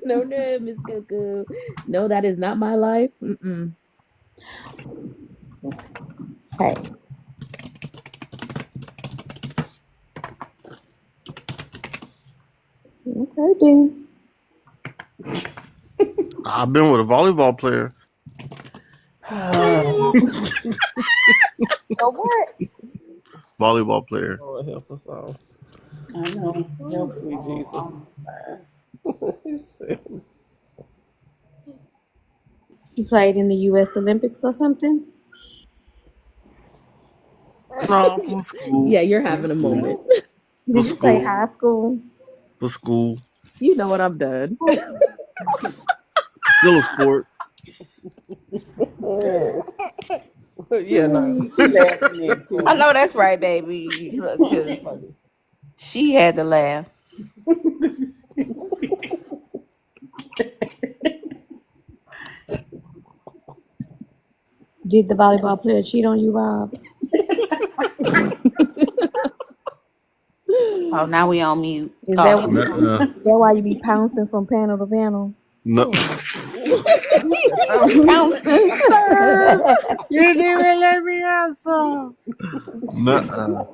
No, Miss Cuckoo. No, that is not my life. Mm-mm. Hey, okay, then. I've been with a volleyball player. So what? Volleyball player. Lord help us all. I know. Oh, Help sweet Jesus. He said, You played in the U.S. Olympics or something? No, for school. Yeah, you're For having a moment. school. For Did you say school. high school? For school. You know what I'm done. Still a sport. yeah, nah. She laughing at School. I too. know that's right, baby. Look, School is 'cause funny. she had to laugh. Did the volleyball player cheat on you, Rob? Oh, now we on mute. Is that Oh, why, Nuh-uh. that why you be pouncing from panel to panel? No. He said, pound Pouncing. Sir. You didn't even let me answer. Nuh-uh.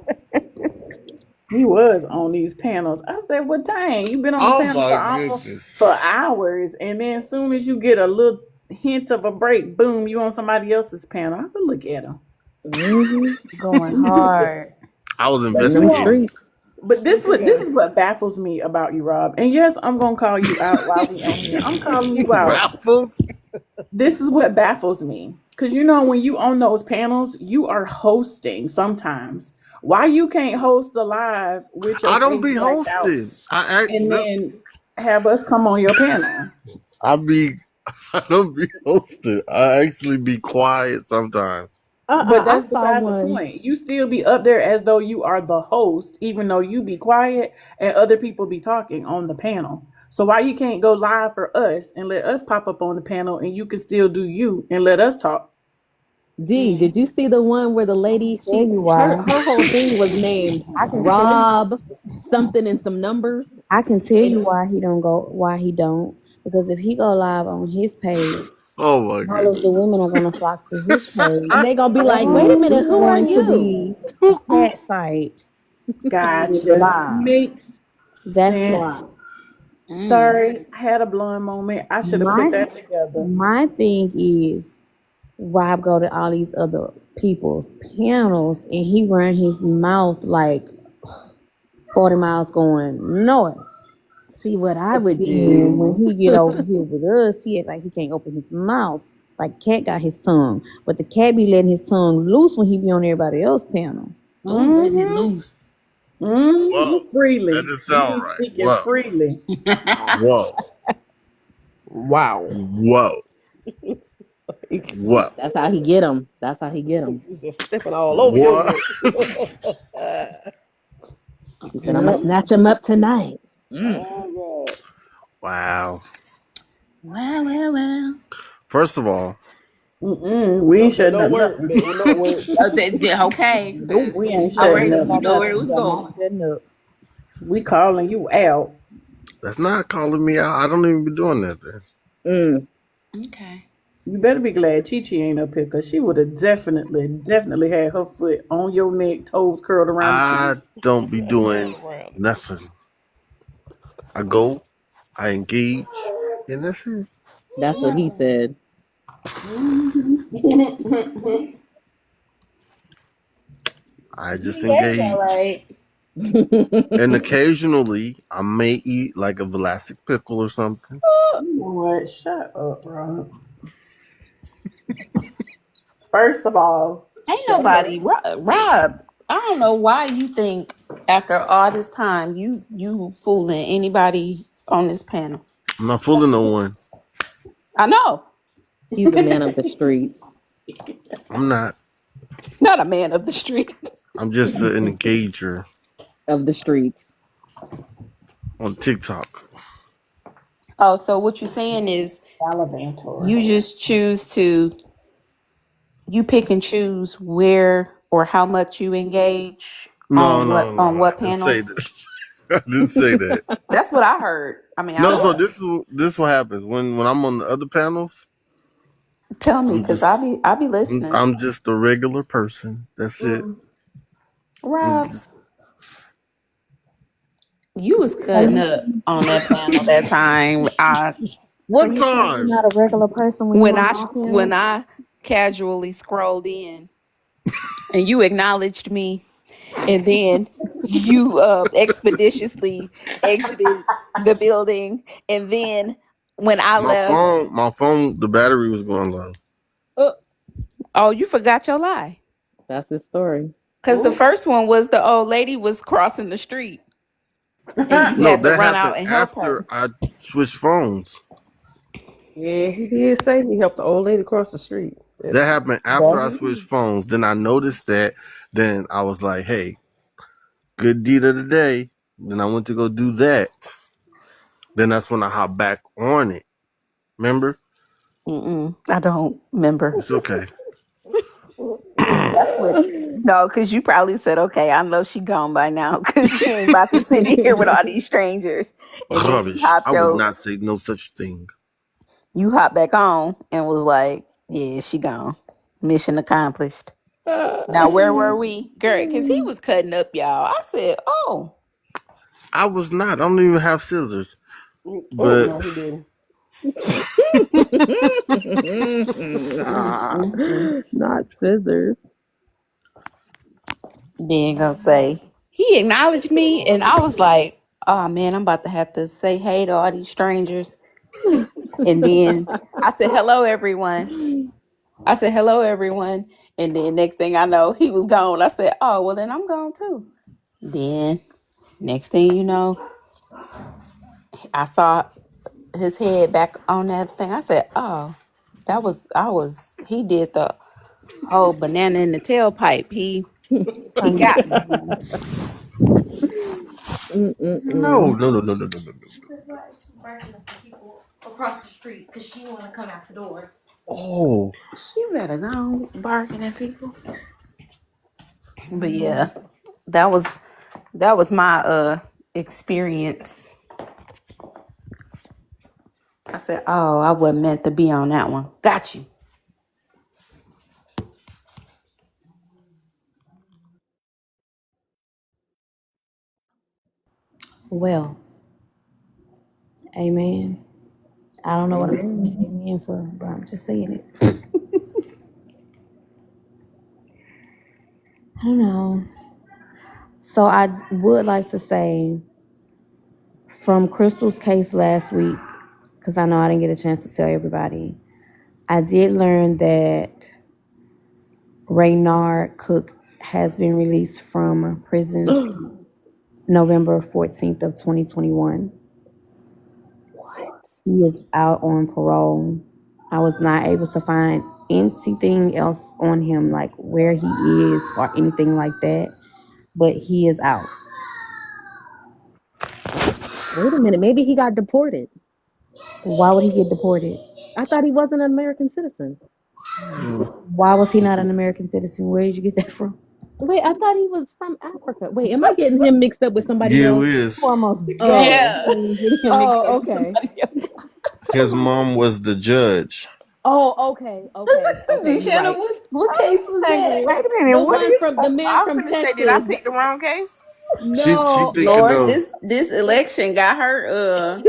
He was on these panels. I said, "Well, dang, you've been on the Oh panel for my almost for goodness. hours, and then as soon as you get a little hint of a break, boom, you on somebody else's panel." I said, "Look at him." Hmm. Going hard. I was But In you them know, investigating. streets. but this is what baffles me about you, Rob. And yes, I'm gonna call you out while we on here. I'm calling you out. Raffles? This is what baffles me. Cause you know, when you on those panels, you are hosting sometimes. Why you can't host the live with your I don't face be blacked out hosting. and then have us come on your panel? I be I don't be hosting. I actually be quiet sometimes. But I that's saw besides the one. point. You still be up there as though you are the host, even though you be quiet and other people be talking on the panel. So why you can't go live for us and let us pop up on the panel and you can still do you and let us talk? D, did you see the one where the lady Tell you why. her whole thing was named I can tell you. Rob something and some numbers? I can tell And you why he don't go. Why he don't? Because if he go live on his page, Oh my all of the goodness. women are gonna flock to his page, they gonna be like, wait a and minute, it's who are going to you? be a Cuckoo. cat fight with the Gotcha. live. Makes That's sense. why. Sorry, I had a blowing moment. I should have put My that together. my thing is Rob go to all these other people's panels and he run his mouth like 40 miles going north. See what I But would then when do. he get over here with us, he act like he can't open his mouth. Like cat got his tongue. But the cat be letting his tongue loose when he be on everybody else's panel. Oh, letting it Mm-hmm. loose. Whoa. Mm-hmm. That Freely. didn't You sound be right. speaking Whoa. freely. Whoa. wow. Whoa. Whoa. That's how he get them. That's how he get them. He's just stepping all over your What? neck. He said, I'm gonna Yep. snatch him up tonight. Oh, Wow. Well, well, well. First of all, Mm-mm. We God. ain't That shutting don't up work. nothing. That will not work. Okay, Nope, because we ain't shutting already That's you up not know where nothing. it nothing. was Yeah, going. mama shutting up. We calling you out. that's not calling me out. I don't even be doing that then. Mm. Okay. You better be glad Chi Chi ain't up here because she would have definitely had her foot on your neck, toes curled around the I chin. don't be doing Around. nothing. I go, I engage, and that's it. That's what he said. I just That's all engage. right. And occasionally, I may eat like a Vlasic pickle or something. You know what? Shut up, Rob. First of all, Ain't shut nobody, up. Rob. I don't know why you think after all this time you fooling anybody on this panel. I'm not fooling no one. I know, He's a man of the streets. I'm not. not a man of the street. I'm just an engager Of the streets. on TikTok. Oh, so what you're saying is Salivator. you just choose to you pick and choose where or how much you engage No, no, no. on I what didn't say panels? that. I didn't say that. That's what I heard. I mean, I No, don't so this what happens when I'm on the other panels. tell me I'm because just I'll be listening. I'm just a regular person. That's it. I'm Rob, just, you was So cutting you, up on that panel that time. so what you say you're time? not a regular person when you on our When panel? I casually scrolled in and you acknowledged me, and then you expeditiously exited the building, and then when I left, My phone, the battery was going low. Oh, oh, you forgot your lie. that's his story. Because the first one was the old lady was crossing the street, and you No, had to that run happened out and help after her. I switched phones. Yeah, he did say he helped the old lady across the street. That happened after That I he switched did. phones. Then I noticed that. Then I was like, hey, good deed of the day. Then I went to go do that. Then that's when I hopped back on it. Remember? I don't remember. It's okay. That's what. No, because you probably said, "Okay, I know she gone by now, because she ain't about to sit in here with all these strangers." And then Rubbish. I would not say no such thing. you hopped back on and was like, "Yeah, she gone. Mission accomplished." Now where were we, girl? Because he was cutting up, y'all. I said, "Oh, I was not. I don't even have scissors. Oh But no, he didn't. Nah, not scissors. then gonna say he acknowledged me," and I was like, "Oh man, I'm about to have to say hey to all these strangers." And then I said, "Hello, everyone." I said, "Hello, everyone." And then next thing I know, he was gone. I said, "Oh, well, then I'm gone too." Then next thing you know, I saw his head back on that thing. I said, "Oh, he did the whole banana in the tailpipe. He Trying to got get me." you. no, Mm-mm-mm. no, no, no, no, no, no, no. Across the street because she want to come out the door. Oh, She better go barking at people. But yeah, that was my experience. I said, "Oh, I wasn't meant to be on that one." Got you. Well, amen. I don't know what I'm saying Amen. amen for, but I'm just saying it. I don't know. So I would like to say from Crystal's case last week, because I know I didn't get a chance to tell everybody, I did learn that Raynard Cook has been released from prison since November 14th of 2021. What? He is out on parole. I was not able to find anything else on him, like where he is or anything like that, but he is out. Wait a minute. Maybe he got deported. Why would he get deported? I thought he wasn't an American citizen. Why was he not an American citizen? Where did you get that from? Wait, I thought he was from Africa. Wait, am I getting him mixed up with somebody you else? is. You are most Oh, definitely getting him mixed up oh, with okay. somebody else. His mom was the judge. Oh, okay, okay, okay. You're Shannon, right. what case was Like, that? wait a minute, The what one is from the man I was from gonna say, did I Texas. pick the wrong case? She No, thinking Lord, of this election got her.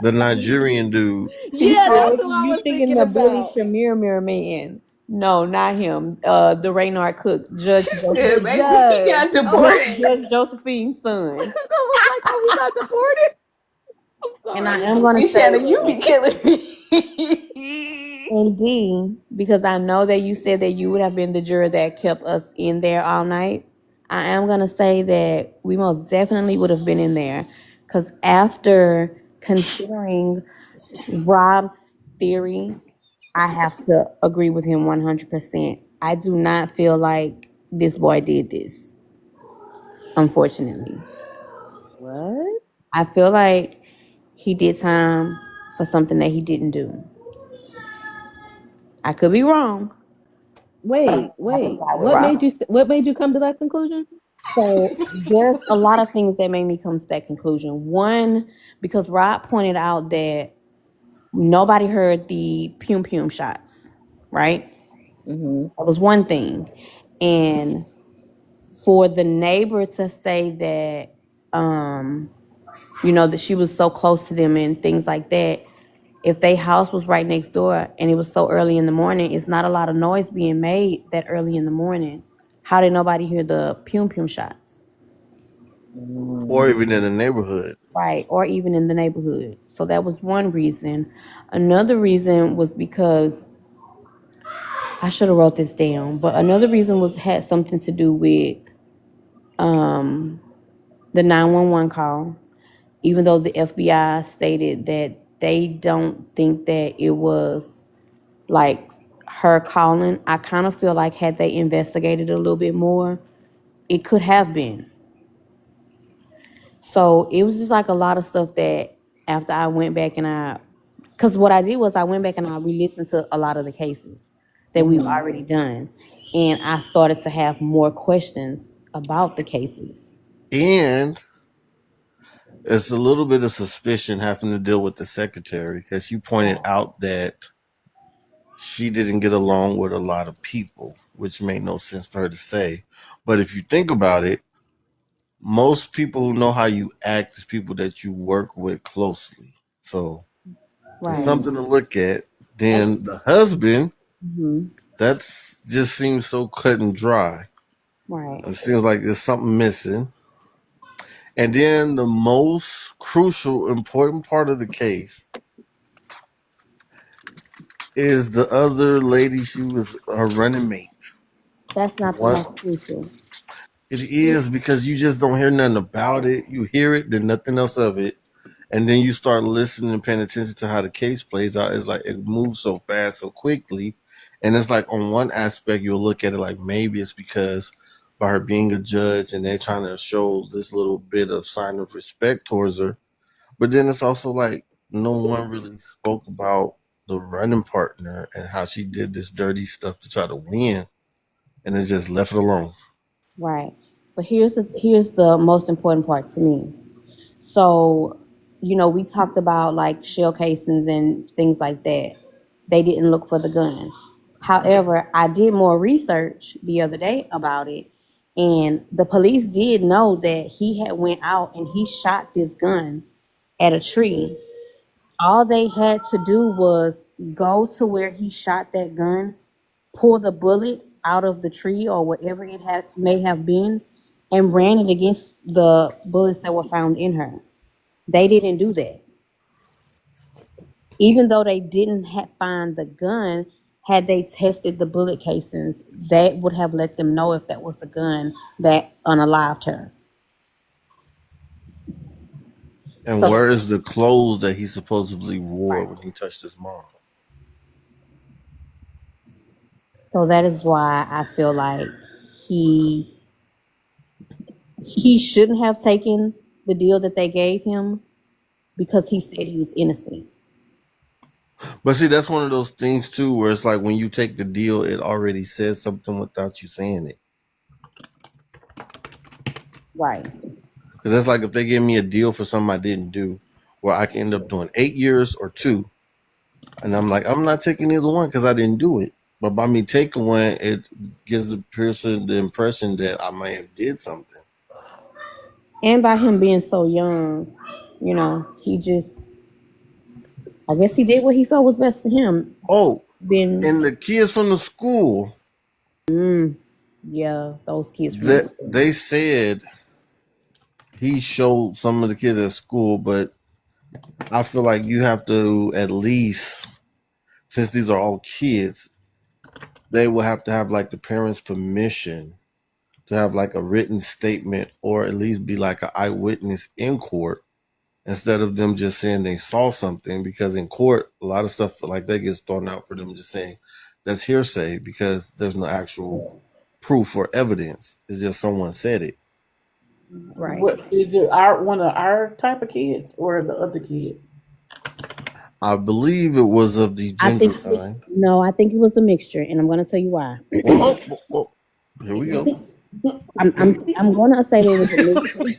the Nigerian dude. she yeah, said? that's who I You was thinking thinking the Billy about. Shamir Mirror man? No, not him. The Raynard Cook, She The said, "Baby, he judge. got I was, deported." Judge Josephine's I son. was like, oh, he got deported. I'm And I sorry. am gonna See, say Shannon, you that. be killing me. And D, because I know that you said that you would have been the juror that kept us in there all night. I am gonna say that we most definitely would have been in there, because after considering Rob's theory, I have to agree with him 100%. I do not feel like this boy did this, unfortunately. What? I feel like he did time for something that he didn't do. I could be wrong, Wait, I have to wait. side with Rob. What made you come to that conclusion? So there's a lot of things that made me come to that conclusion. One, because Rob pointed out that nobody heard the pum pum shots, right? Mm-hmm. That was one thing. And for the neighbor to say that, that she was so close to them and things like that, if their house was right next door and it was so early in the morning, it's not a lot of noise being made that early in the morning. How did nobody hear the pum pum shots? Or Mm. even in the neighborhood. Right, or even in the neighborhood. So that was one reason. Another reason was because I should have wrote this down, but another reason was had something to do with um, the 911 call. Even though the FBI stated that they don't think that it was like her calling, I kind of feel like had they investigated a little bit more, it could have been. So it was just like a lot of stuff that after I went back and because what I did was I went back and I re-listened to a lot of the cases that we've Mm-hmm. already done, and I started to have more questions about the cases. And it's a little bit of suspicion having to deal with the secretary because she pointed out that she didn't get along with a lot of people, which made no sense for her to say. But if you think about it, most people who know how you act is people that you work with closely. So it's Right. something to look at. And Then the husband, mhm, that's just seems so cut and dry. right. It seems like there's something missing. And then the most crucial, important part of the case is the other lady. She was her running mate. That's not the One, most crucial. it is because you just don't hear nothing about it. You hear it, then nothing else of it, and then you start listening and paying attention to how the case plays out. It's like it moves so fast, so quickly, and it's like on one aspect you'll look at it like maybe it's because by her being a judge and they're trying to show this little bit of sign of respect towards her. But then it's also like no one really spoke about the running partner and how she did this dirty stuff to try to win, and it just left it alone. Right. But here's the most important part to me. So, we talked about like shell casings and things like that. They didn't look for the gun. However, I did more research the other day about it, and the police did know that he had went out and he shot this gun at a tree. All they had to do was go to where he shot that gun, pull the bullet out of the tree or whatever it may have been, and ran it against the bullets that were found in her. They didn't do that. Even though they didn't find the gun, had they tested the bullet casings, that would have let them know if that was the gun that unalived her. And So, where is the clothes that he supposedly wore right. when he touched his mom? So that is why I feel like he he shouldn't have taken the deal that they gave him because he said he was innocent. But see, that's one of those things too, where it's like when you take the deal, it already says something without you saying it. Right. Because that's like if they give me a deal for something I didn't do, where I can end up doing 8 years or two, and I'm like, I'm not taking either one because I didn't do it. But by me taking one, it gives the person the impression that I may have did something. And by him being so young, he just, I guess he did what he felt was best for him. Oh, Been, and the kids from the school, yeah, those kids from the that school. they said he showed some of the kids at school, but I feel like you have to at least, since these are all kids, they will have to have like the parents' permission to have like a written statement or at least be like an eyewitness in court instead of them just saying they saw something. Because in court, a lot of stuff like that gets thrown out for them just saying that's hearsay because there's no actual proof or evidence. It's just someone said it. Right. What is it? Our one of our type of kids or the other kids? I believe it was of the I ginger think kind. no, I think it was a mixture, and I'm gonna tell you why. Whoa, whoa, whoa. Here we go. I'm gonna say that it was a mixture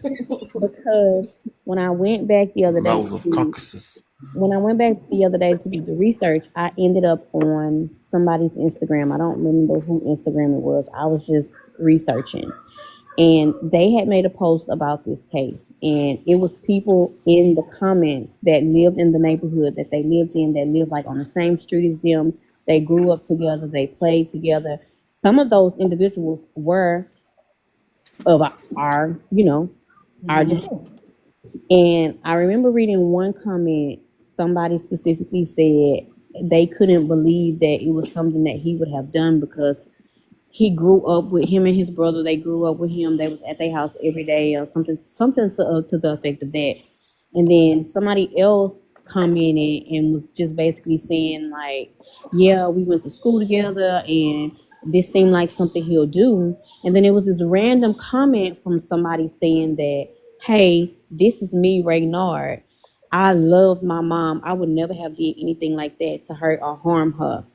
because when I went back the other day Mouths to of do Caucasus. when I went back the other day to do the research, I ended up on somebody's Instagram. I don't remember who Instagram it was. I was just researching. And they had made a post about this case. And it was people in the comments that lived in the neighborhood that they lived in, that lived like on the same street as them. They grew up together, they played together. Some of those individuals were of our descent. And I remember reading one comment, somebody specifically said they couldn't believe that it was something that he would have done because he grew up with him and his brother. They grew up with him. They was at their house every day or something to the effect of that. And then somebody else commented and was just basically saying like, yeah, we went to school together and this seemed like something he'll do. And then it was this random comment from somebody saying that, hey, this is me, Reynard. I loved my mom. I would never have did anything like that to hurt or harm her.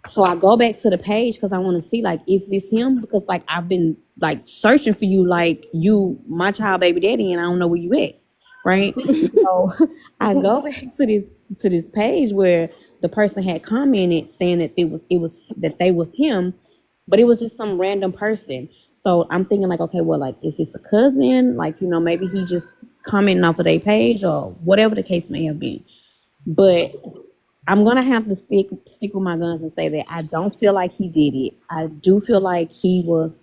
So I go back to the page because I want to see like, is this him? Because like I've been like searching for you, like you, my child baby daddy, and I don't know where you at, right? So I go back to this page where the person had commented saying that it was that they was him, but it was just some random person. So I'm thinking like, okay, well, like is this a cousin? Like maybe he just commenting off of their page or whatever the case may have been. But I'm gonna have to stick with my guns and say that I don't feel like he did it. I do feel like he was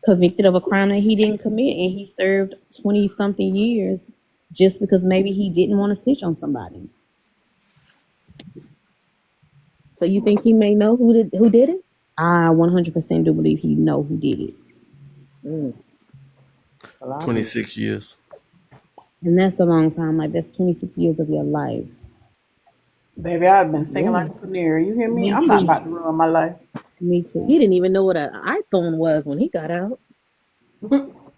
convicted of a crime that he didn't commit, and he served 20 something years just because maybe he didn't want to snitch on somebody. So you think he may know who did it? I 100% do believe he know who did it, Mm, a lot of people. 26 years. and that's a long time. Like that's 26 years of your life. Baby, I've been singing Yeah. like a canary. You hear me? Me I'm not too. about to ruin my life. Me He too. didn't even know what an iPhone was when he got out.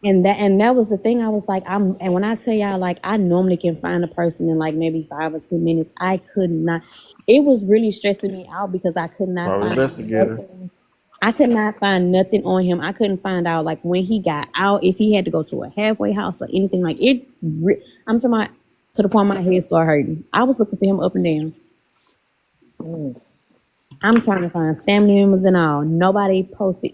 And that was the thing. I was like, and when I tell y'all, like, I normally can find a person in like maybe 5 or 10 minutes. I could not. It was really stressing me out because I could not Private find investigator. nothing. I could not find nothing on him. I couldn't find out like when he got out, if he had to go to a halfway house or anything like it. I'm talking about to the point my head started hurting. I was looking for him up and down. Mm. I'm trying to find family members and all. Nobody posted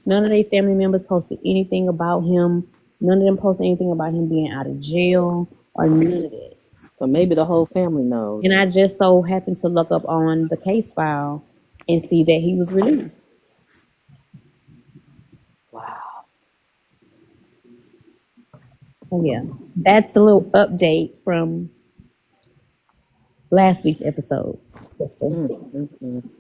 none of their family members posted anything about him. None of them posted anything about him being out of jail or none of that. So maybe the whole family knows. And I just so happened to look up on the case file and see that he was released. Wow. So yeah, that's a little update from last week's episode. Crystal. Mm, mm, mm.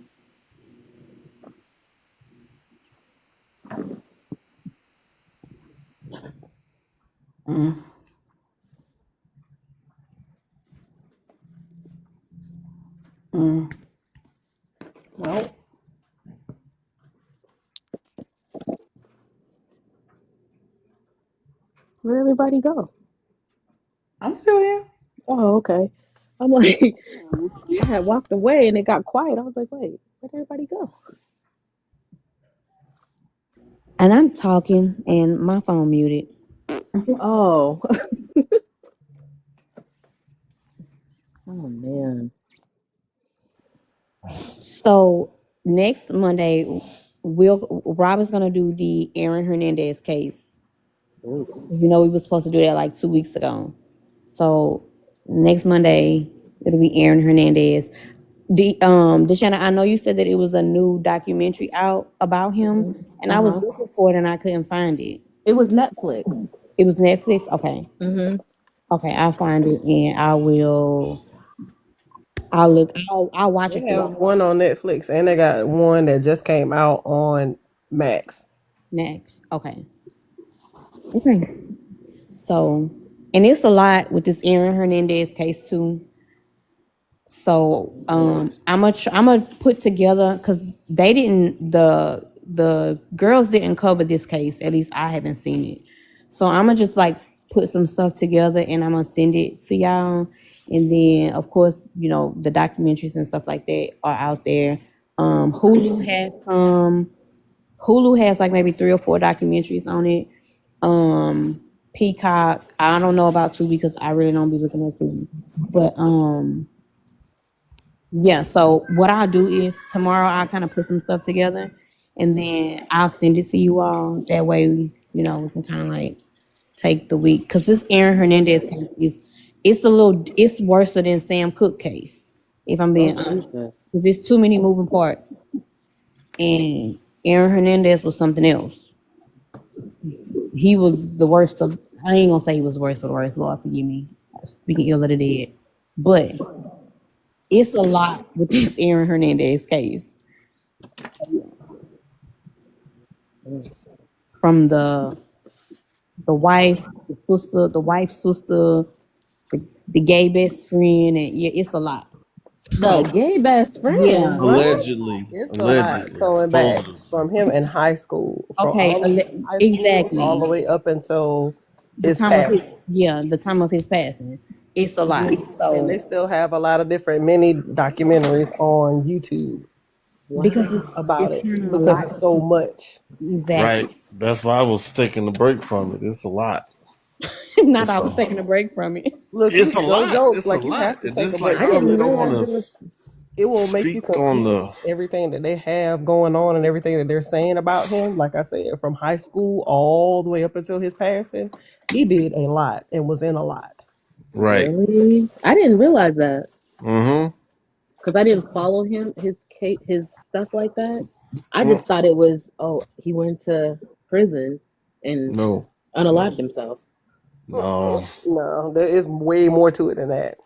Mm, mm. Well, Where everybody go? I'm still here. Oh, okay. I'm like, I had walked away and it got quiet. I was like, wait, where'd everybody go? And I'm talking and my phone muted. Oh, oh man. So next Monday, Rob is gonna do the Aaron Hernandez case. Ooh. We were supposed to do that like 2 weeks ago. So next Monday it'll be Aaron Hernandez. Deshanna, I know you said that it was a new documentary out about him, and I was Uh-huh. looking for it and I couldn't find it. It was Netflix. It was Netflix. Okay, Mm-hmm. okay, I'll find it and I will. I'll look. I'll watch They it through have one on Netflix and they got one that just came out on Max. next. Okay. Okay. So, and it's a lot with this Aaron Hernandez case too. So, I'm gonna put together because they didn't the girls didn't cover this case. At least I haven't seen it. So I'm gonna just like put some stuff together and I'm gonna send it to y'all. And then of course, the documentaries and stuff like that are out there. Hulu has like maybe 3 or 4 documentaries on it. Peacock, I don't know about Tubi because I really don't be looking at Tubi. But yeah, so what I'll do is tomorrow I'll kind of put some stuff together and then I'll send it to you all. That way, we can kind of like take the week. Because this Aaron Hernandez case it's worse than Sam Cooke case, if I'm Oh being honest. Jesus. Because there's too many moving parts. And Aaron Hernandez was something else. He was the worst of, I ain't gonna say he was the worst of the worst, Lord forgive me. Speaking ill of the dead. But it's a lot with this Aaron Hernandez case. From the wife, the sister, the wife's sister, the gay best friend, and yeah, it's a lot. The So gay best friend. yeah. What? It's a lot Allegedly, going back supposedly. from him in high school, from Okay, high school all exactly. the way up until The his time of his passing. the time of his passing. It's a lot. And they So still have a lot of different mini documentaries on YouTube because Wow. about it's it kind of a because lot. it's so much. Right. Exactly. That's why I was taking a break from it. It's a lot. Not I It's was a taking a break from it. Look, it's a no lot. joke. It's a Like you lot. have to And take a it's like break I I from really didn't it don't because want to realize it was. it will make you speak on the confused. Everything that they have going on and everything that they're saying about him. Like I said, from high school all the way up until his passing, he did a lot and was in a lot. right. Really? I didn't realize that Mm-hmm. because I didn't follow him, his stuff like that. I just thought it was, oh, he went to prison and No. unalived No. himself. No. No, there is way more to it than that.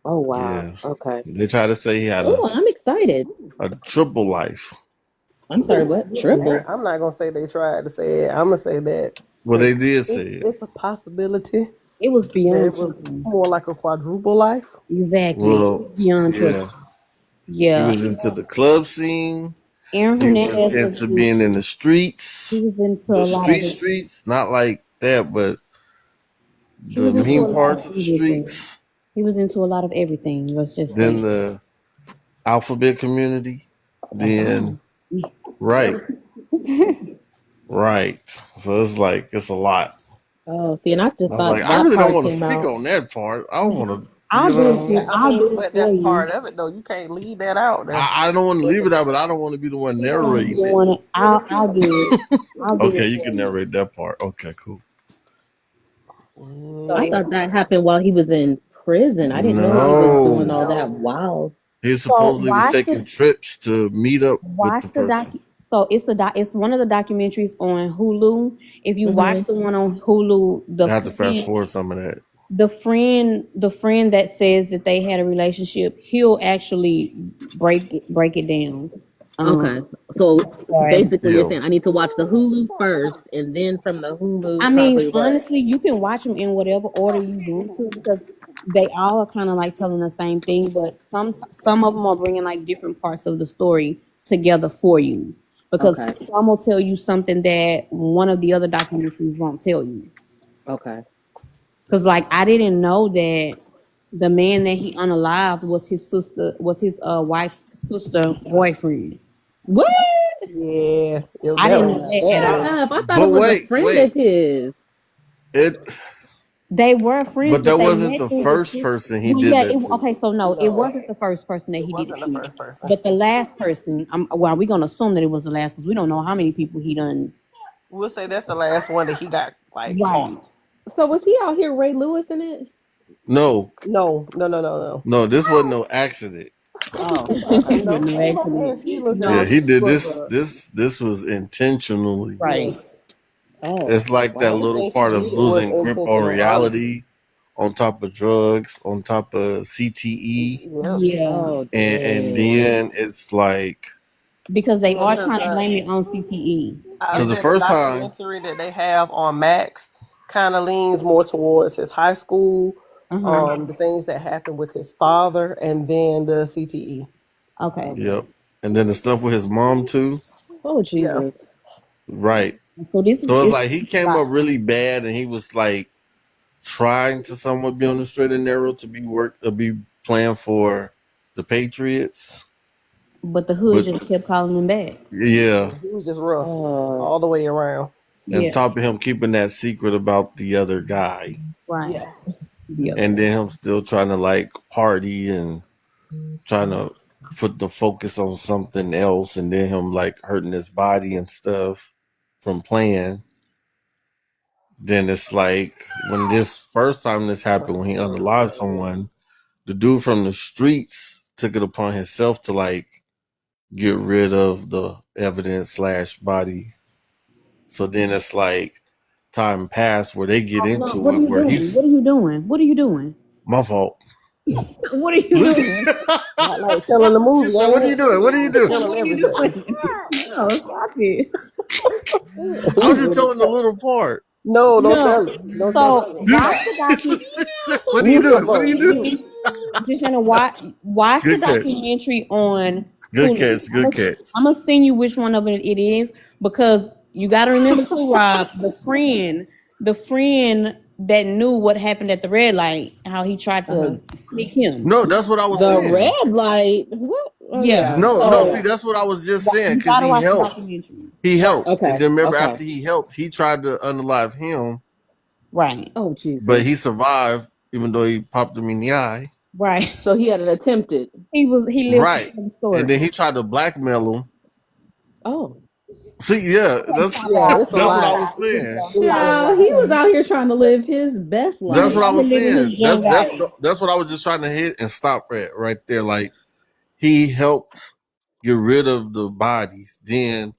Oh wow. Yeah. Okay. They try to say he had Oh, I'm excited. a triple life. I'm sorry, what? Triple? I'm not gonna say they tried to say it. I'm gonna say that Well, they did say it's, it. it's a possibility It was that beyond it was tripping. more like a quadruple life. Exactly. It Well, was beyond yeah. tripping. He Yeah. was into the club scene. Aaron He was Hernandez into being in the he streets, was into the a lot of streets, not like that, but he the was into a mean lot of parts of the everything. streets. He was into a lot of everything. Let's just Then say. the alphabet community. Then Oh, right, right. So it's like it's a lot. Oh, see, and I I just was like, thought I that really don't part want to came speak out. on that part. I want to, I'll do it Yeah, for I I'll mean, do it but for that's you. part of it though. You can't leave that out. I don't want to leave it out, but I don't want to be the one You don't be narrating the it. one. But it's too I'll much. do it. I'll do Okay, it you for can you. narrate that part. Okay, cool. I So Yeah. thought that happened while he was in prison. I didn't know he was doing No, all that. No. Wow. he so supposedly was watch taking the trips to meet up with watch the the doc. person. So it's one of the documentaries on Hulu. If you Hmm. watch the one on Hulu, I have to fast forward some of that. the friend that says that they had a relationship, he'll actually break it down. Okay. Um, So sorry. basically, you're Deal. saying I need to watch the Hulu first, and then from the Hulu, I mean, probably what? honestly, you can watch them in whatever order you want to because they all are kind of like telling the same thing, but some of them are bringing like different parts of the story together for you. Because Okay. some will tell you something that one of the other documentaries won't tell you. Okay. Because like I didn't know that the man that he unalived was his wife's sister boyfriend. What? Yeah, I that didn't was know not that at Shut all. fair. up. I thought But it was a wait, friend wait. of his. It, They were friends, but but that they wasn't met the through the first sister. person he Well, did yeah. that to. Okay, so no, it No, wasn't the first person that it he did it wasn't the to, first person. but the last person. Well, we're gonna assume that it was the last because we don't know how many people he done. We'll say that's the last one that he got like Right. caught. So was he out here Ray Lewis in it? No, No, no, no, no, no. no, this wasn't no accident. Oh, this was No, no accident. if you look it Yeah, No. up, he did look this. up. This was intentionally. Right. Yes, Oh, It's like that wow. little everything he part of did was losing grip on intentional. reality, on top of drugs, on top of CTE, Yep. Yeah, Oh, and dang. then it's like because they Yeah, are because trying to blame it on CTE. I because the said the first time, documentary that they have on Max kind of leans more towards his high school, Uh-huh. the things that happened with his father, and then the CTE. Okay. Okay. yep, and then the stuff with his mom too, Oh, Yeah. Jesus. right? So this is So it's it's like he a came lot. up really bad, and he was like trying to somewhat be on the straight and narrow to be playing for the Patriots. But the hood But just kept calling him back. yeah, He was just rough Uh, all the way around. and Yeah, top of him keeping that secret about the other guy, right. Yeah. The other and guy. then him still trying to like party and trying to put the focus on something else, and then him like hurting his body and stuff from playing. Then it's like when this first time this happened, when he unalived someone, the dude from the streets took it upon himself to like get rid of the evidence slash body. So then it's like time passed where they get No, what into are it you where doing? What he's are you doing? What are you doing? my fault. What are you Listen, doing? Not like telling the she movie, said, "What ain't are you it? doing? What are you doing?" Tell him What are you everything. doing? No, stop it. I He was just would have telling the told. little part. No, don't tell No. it. Don't tell So it. Just, watch the document. what are you Mute the doing? What are you phone. doing? Mute. Just gonna watch the Good catch. documentary on Good Hulu. catch. Good catch. I'm gonna send you which one of it is because you got to remember too, Rob. The friend that knew what happened at the red light, how he tried Uh-huh. to sneak him. No, that's what I was the saying. red light. What? Oh Yeah. yeah. No, no. Okay. See, So that's what I was just saying you because gotta he watch the helped. documentary. He Right. helped, and Okay. then remember Okay. after he helped, he tried to unalive him, Right. Oh but Jesus. he survived, even though he popped him in the eye. Right. So he had an attempted. He lived to Right, tell the and story. then he tried to blackmail him. Oh. See, yeah, that's Stop Yeah, out. it's a that's what I lot. was saying. It's a Child, lot. he was out here trying to live his best That's He what life. I out here was living saying. his young life. That's what I was just trying to hit and stop at right there. Like he helped get rid of the bodies. Then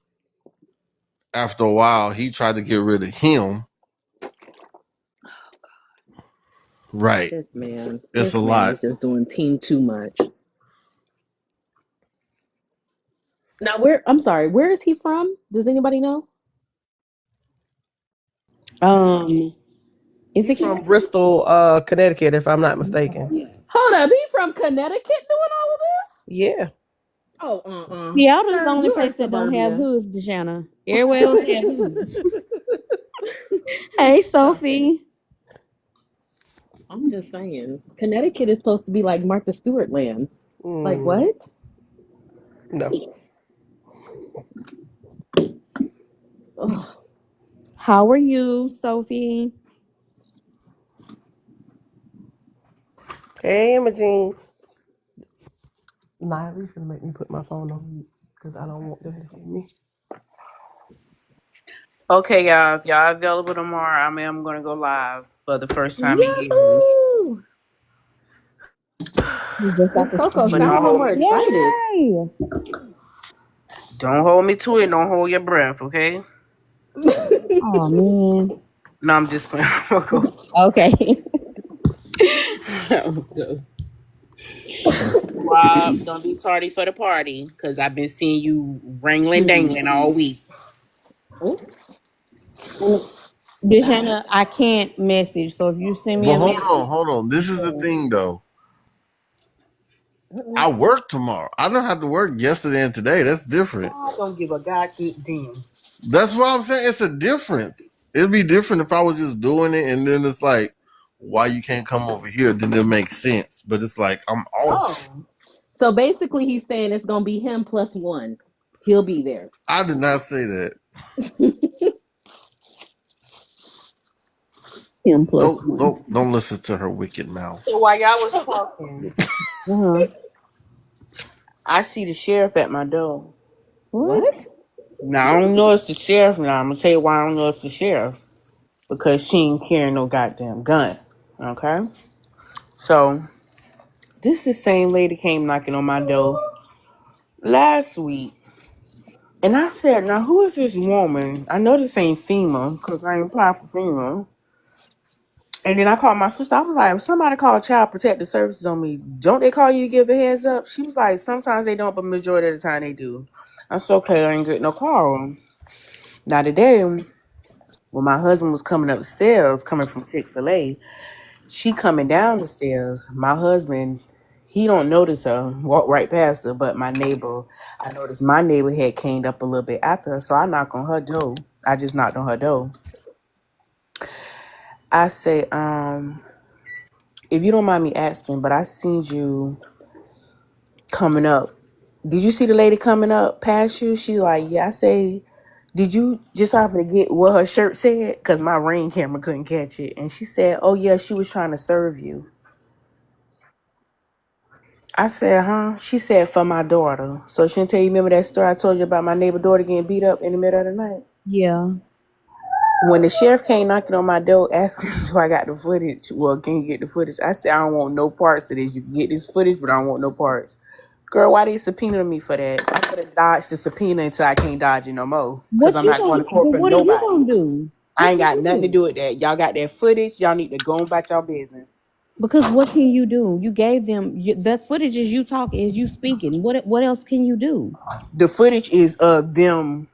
after a while, he tried to get rid of him. Right, This man. it's a This man is lot. just doing team too much. Now where I'm sorry, where is he from? Does anybody know? Is He's it from King? Bristol, Connecticut, if I'm not mistaken. Yeah. Hold up, he from Connecticut doing all of this? Yeah. Oh, Seattle's the sir, only you are place that don't have suburbia. hoods, Deshana. Everywhere else have hoods. Hey, Stop it. Sophie. I'm just saying. Connecticut is supposed to be like Martha Stewart land. Like Mm, what? no. Ugh. How are you, Sophie? Hey, Imogene. Niley's gonna make me put my phone on mute because I don't want them to hear me. Okay, y'all. If y'all available tomorrow, I'm gonna go live for the first time in years. Yahoo! You just got Miss to Coco, But sound a don't little hold more me. excited. Yay! Don't hold me to it. Don't hold your breath. Okay. Oh man. No, I'm just playing. I'm gonna go. Okay. Rob, don't be tardy for the party because I've been seeing you wrangling dangling all week. Oh, Deshana, I can't message. So if you send me But a hold message, on, hold on. This is the thing, though. uh-uh. I work tomorrow. I don't have to work yesterday and today. That's different. I don't give a damn. That's what I'm saying. It's a difference. It'd be different if I was just doing it and then it's like, why you can't come over here? Then it makes sense. But it's like I'm off. Oh. So basically he's saying it's gonna be him plus one. He'll be there. I did not say that. him plus Don't one. don't don't listen to her wicked So mouth. while y'all was talking, Uh-huh. I see the sheriff at my door. What? What? Now I don't know it's the sheriff. Now I'm gonna tell you why I don't know it's the sheriff because she ain't carrying no goddamn gun. Okay, so this the same lady came knocking on my door last week, and I said, "Now who is this woman? I know this ain't FEMA because I ain't applied for FEMA." And then I called my sister. I was like, if somebody called Child Protective Services on me, don't they call you to give a heads up? She was like, sometimes they don't, but majority of the time they do. I said, okay, I ain't getting no call. Now today, when my husband was coming upstairs, coming from Chick-fil-A, she coming down the stairs. My husband, he don't notice her, walk right past her, but my neighbor, I noticed my neighbor had came up a little bit after her, so I knocked on her door. I just knocked on her door. I say, if you don't mind me asking, but I seen you coming up. Did you see the lady coming up past you? She like, yeah. I say, did you just happen to get what her shirt said? Cause my ring camera couldn't catch it. And she said, oh yeah, she was trying to serve you. I said, huh? She said, for my daughter. So she didn't tell you, remember that story I told you about my neighbor daughter getting beat up in the middle of the night? Yeah. When the sheriff came knocking on my door asking do I got the footage, well, can you get the footage? I said, I don't want no parts of this. You can get this footage, but I don't want no parts. Girl, why they subpoena me for that? I could have dodged the subpoena until I can't dodge it no more. Because What I'm you not going gonna? to court But for what are you nobody. gonna do? I What ain't can got you nothing to do? do with that. Y'all got that footage. Y'all need to go about your business. Because what can you do? You gave them that footage. Is you talking? Is you speaking? What else can you do? The footage is of them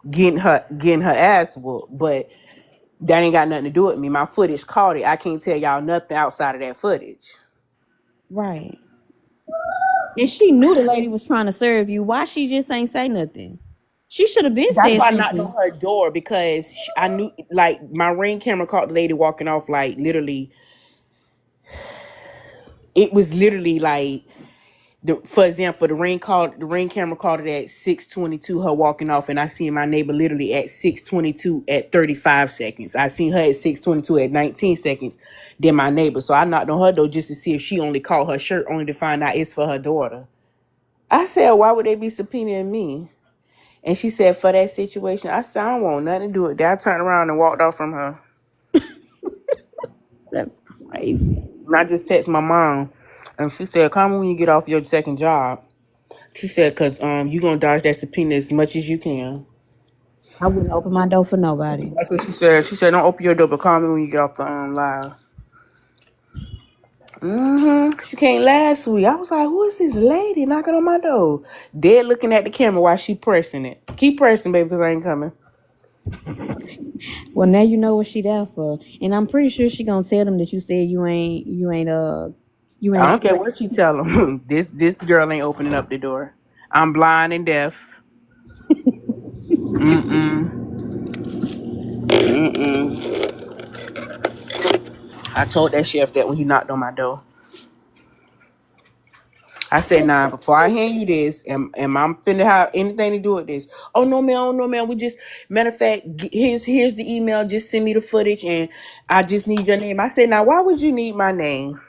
getting her ass whooped, but that ain't got nothing to do with me. My footage caught it. I can't tell y'all nothing outside of that footage. Right. And she knew the lady was trying to serve you. Why she just ain't say nothing? She should have been That's said why I knocked something. on her door because I knew, like, my ring camera caught the lady walking off. Like, literally, it was literally like for example, the ring camera caught it at 6:22. Her walking off, and I seen my neighbor literally at 6:22 at 35 seconds. I seen her at 6:22 at 19 seconds. Then my neighbor. So I knocked on her door just to see if she only caught her shirt, only to find out it's for her daughter. I said, why would they be subpoenaing me? And she said, for that situation. I said, I don't want nothing to do with that. I turned around and walked off from her. That's crazy. And I just text my mom. And she said, call me when you get off your second job. She said, cause you gonna dodge that subpoena as much as you can. I wouldn't open my door for nobody. That's what she said. She said, don't open your door, but call me when you get off the live. She came last week. I was like, who is this lady knocking on my door? Dead looking at the camera while she pressing it. Keep pressing, baby, because I ain't coming. Well, now you know what she there for, and I'm pretty sure she gonna tell them that you said you I ain't. don't care what she tell them. This girl ain't opening up the door. I'm blind and deaf. I told that chef that when he knocked on my door. I said, nah, before I hand you this, and I'm finna have anything to do with this. Oh no, man, oh no, man. We just matter of fact, here's the email. Just send me the footage and I just need your name. I said, now why would you need my name?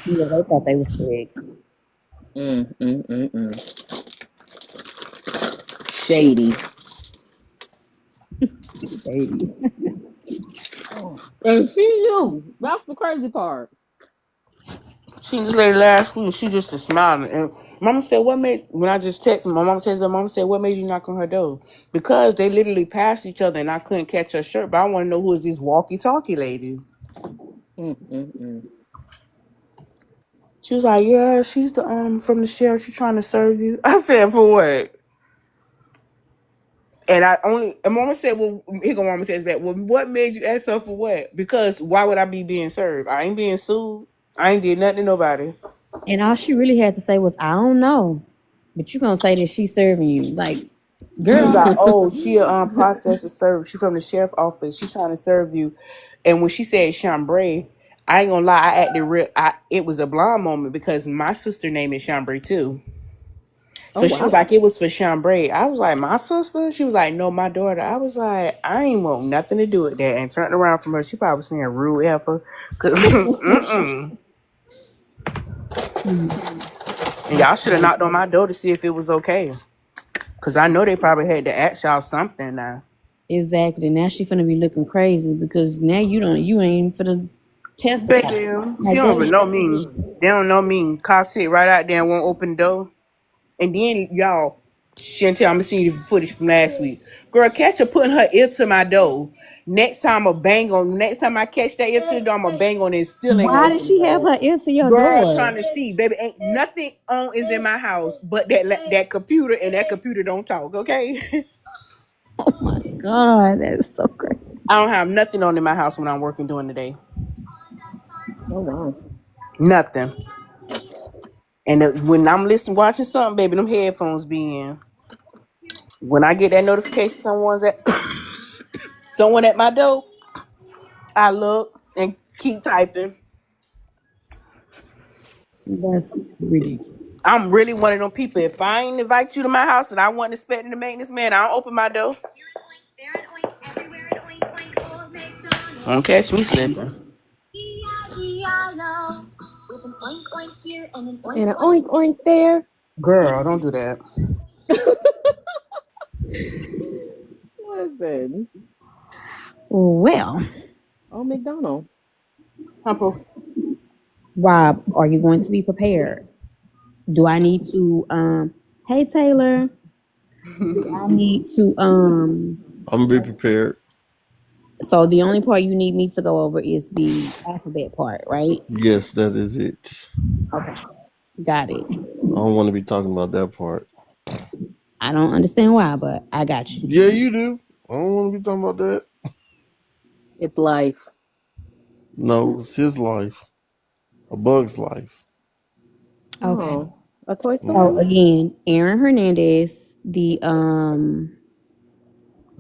Yeah, they thought they was sick. Shady. Baby. And she knew. That's the crazy part. She this lady last week, she just was smiling. And mama said, what made, when I just texted my mama texted my mama said, what made you knock on her door? Because they literally passed each other and I couldn't catch her shirt, but I want to know who is this walkie-talkie lady. Mm. She was like, yeah, she's the from the sheriff. She trying to serve you. I said, for what? And mama said, well, here go mama says back. Well, what made you ask her for what? Because why would I be being served? I ain't being sued. I ain't did nothing to nobody. And all she really had to say was, "I don't know," but you gonna say that she's serving you, like, She was girl. like, oh, she a processor serve. She from the sheriff office. She trying to serve you. And when she said chambray, I ain't gonna lie, I acted real. It was a blind moment because my sister name is chambray too. Oh So she was wow. like, it was for chambray. I was like, my sister? She was like, no, my daughter. I was like, I ain't want nothing to do with that. And turned around from her. She probably was saying rude effer. Cause and y'all should have knocked on my door to see if it was okay. Cause I know they probably had to ask y'all something now. Exactly. Now she finna be looking crazy because now you ain't finna testify. Baby, she Like don't that. even know me. They don't know me. Car sit right out there and won't open the door. And then y'all, Chantel, I'm gonna see the footage from last week. Girl, catch her putting her ear to my door. Next time next time I catch that ear to the door, I'ma bang on it and still ain't gonna Why did open the she have door. her ear to your Girl, door? trying to see, baby, ain't nothing on is in my house but that computer, and that computer don't talk, okay? Oh my god, that's so crazy. I don't have nothing on in my house when I'm working during the day. Oh wow. Nothing. And when I'm listening, watching something, baby, them headphones be in. When I get that notification, someone's at someone at my door, I look and keep typing. That's ridiculous. I'm really one of them people. If I ain't invite you to my house and I wasn't expecting to make this man, I don't open my door. Don't catch me slipping. And an oink oink there. Girl, don't do that. Listen. Well, Oh, McDonald. Humble. Rob, are you going to be prepared? Do I need to hey Taylor, do I need to I'm gonna be prepared. so the only part you need me to go over is the alphabet part, right? Yes, that is it. Okay. Got it. I don't want to be talking about that part. I don't understand why, but I got you. Yeah, you do. I don't want to be talking about that. It's life. No, it's his life. A bug's life. Okay. Oh, a Toy So Story? again, Aaron Hernandez, the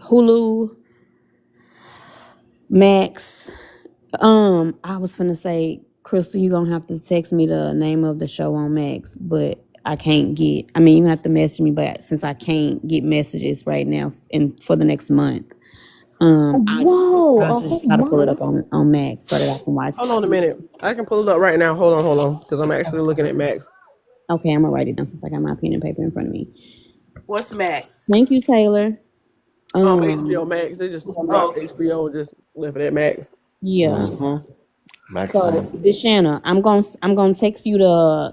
Hulu Max. I was finna say, Crystal, you gonna have to text me the name of the show on Max, but I can't get. I mean, you have to message me, but since I can't get messages right now, and for the next month, Whoa, I'll a just whole try to pull it month? up on Max so that I can Hold watch. on a minute. I can pull it up right now. Hold on, because I'm actually looking at Max. Okay, I'm gonna write it down since I got my pen and paper in front of me. What's Max? Thank you, Taylor. HBO Max. They just Oh, dropped okay. HBO and just left it at Max. Yeah. Mm-hmm. So, Maximum. Deshanna, I'm gonna text you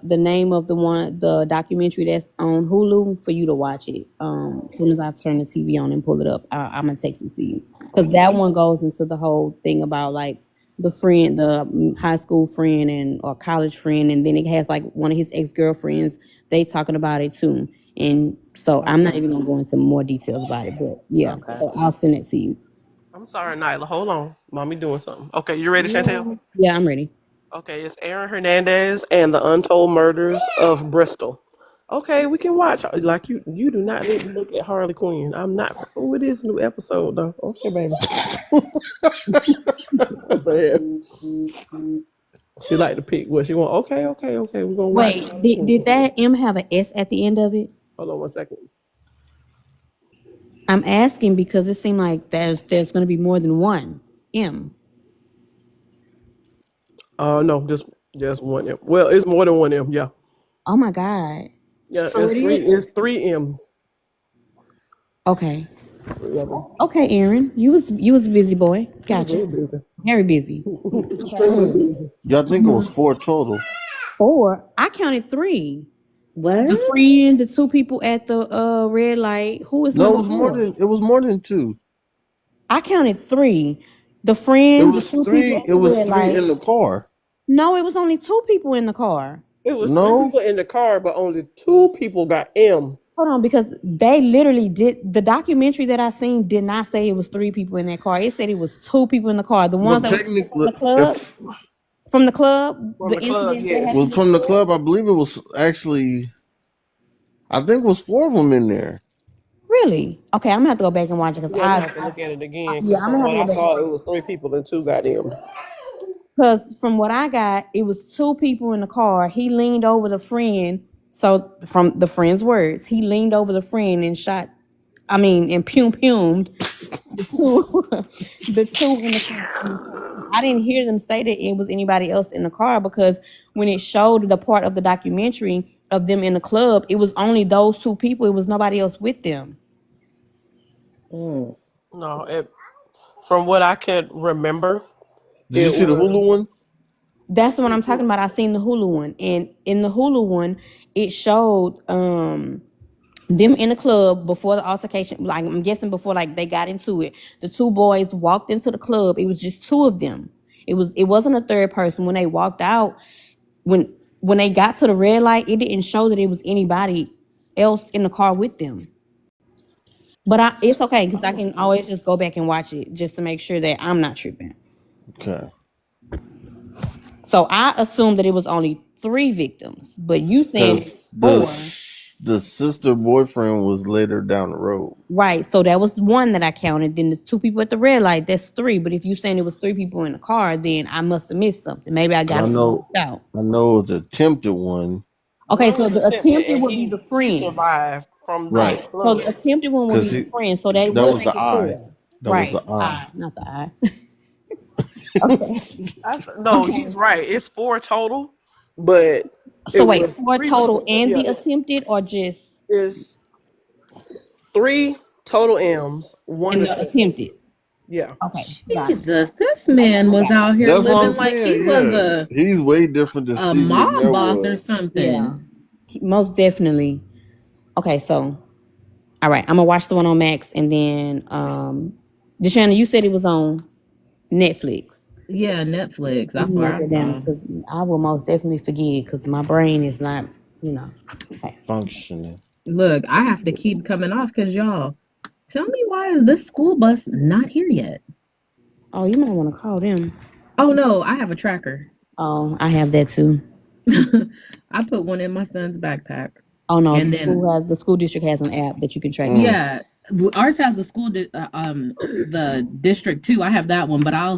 the name of the documentary that's on Hulu for you to watch it. As soon as I turn the TV on and pull it up, I'm gonna text it to you because that one goes into the whole thing about like the friend, the high school friend and or college friend, and then it has like one of his ex-girlfriends. They talking about it too, and so I'm not Okay. even gonna go into more details about it, but yeah. Okay. So I'll send it to you. I'm sorry, Nyla. Hold on. Mommy doing something. Okay, you ready, Chantel? Yeah, I'm ready. Okay, it's Aaron Hernandez and the Untold Murders of Bristol. Okay, we can watch. Like you do not need to look at Harley Quinn. I'm not. Oh, it is a new episode though. Okay, baby. She like to pick what she want. Okay. We're gonna watch Wait, Harley did Quinn. that M have an S at the end of it? Hold on one second. I'm asking because it seemed like there's going to be more than one M. No, just one M. Well, it's more than one M. Yeah, Oh my God. yeah. So it is. It's three M's. Okay. Three of them. Okay, Aaron, you was a busy boy. He was Gotcha. very busy. Very busy. Extremely busy. Y'all think it was 4 total? Four. I counted three. The What? friend, the two people at the red light. Who was No, number four? it was more than 2. I counted three. The It friend, the was two people 3. at It the was red 3 light. in the car. No, it was only two people in the car. It was three No. people in the car, but only two people got M. Hold on, because they literally did the documentary that I seen did not say it was three people in that car. It said it was two people in the car. The Well, ones that was technically if from the club, From the the club, incident that yes. well happened. from the club, I believe it was actually I think it was 4 of them in there. Really? Okay, I'm gonna have to go back and watch it because You're gonna have to look at it again, yeah, because I'm from gonna have what to I go back saw, it was three people and two got M. because from what I got, it was two people in the car. He leaned over the friend. So from the friend's words, he leaned over the friend and shot. I mean, and pumed the two, the two in the car. I didn't hear them say that it was anybody else in the car because when it showed the part of the documentary of them in the club, it was only those two people. It was nobody else with them. Mm. No, from what I could remember, Did you it see the was. Hulu one? That's what I'm talking about. I seen the Hulu one, and in the Hulu one, it showed them in the club before the altercation. Like I'm guessing before like they got into it, the two boys walked into the club. It was just two of them. It wasn't a third person. When they walked out, when when they got to the red light, it didn't show that it was anybody else in the car with them. But it's okay because I can always just go back and watch it just to make sure that I'm not tripping. Okay. So I assumed that it was only three victims, but you saying Because four. the sister boyfriend was later down the road. Right. So that was one that I counted. Then the two people at the red light, that's three. But if you saying it was three people in the car, then I must have missed something. Maybe I 'Cause got I it know, marked out. I know it was attempted one. Okay, One so was the attempted, attempted and would be the he friend. survived from the Right. Right. So the flood. attempted one would be Cause the he friend. So that that would was make the it eye. four. That was Right. the eye. Eye, not the eye. Okay. No, he's Okay. right. It's four total, but So it wait, was four three. total and Yeah, the attempted or just it's three total M's, one and the attempted. attempted? Yeah. Okay, got it. Jesus, this man I was got it. out here That's what I'm living like he saying. was Yeah, he's way different than a Steve mob McNair boss or was. Yeah. something. Most definitely. Okay, so all right, I'm gonna watch the one on Max and then Deshauna, you said it was on Netflix. Yeah, Netflix. Let That's me where mark I it down saw. because I will most definitely forget because my brain is not, you know. Okay. Functioning. Look, I have to keep coming off because y'all tell me why is this school bus not here yet? Oh, you might want to call them. Oh no, I have a tracker. Oh, I have that too. I put one in my son's backpack. Oh no, And then the school district has an app that you can track it. Mm. yeah, ours has the the district too. I have that one, but I also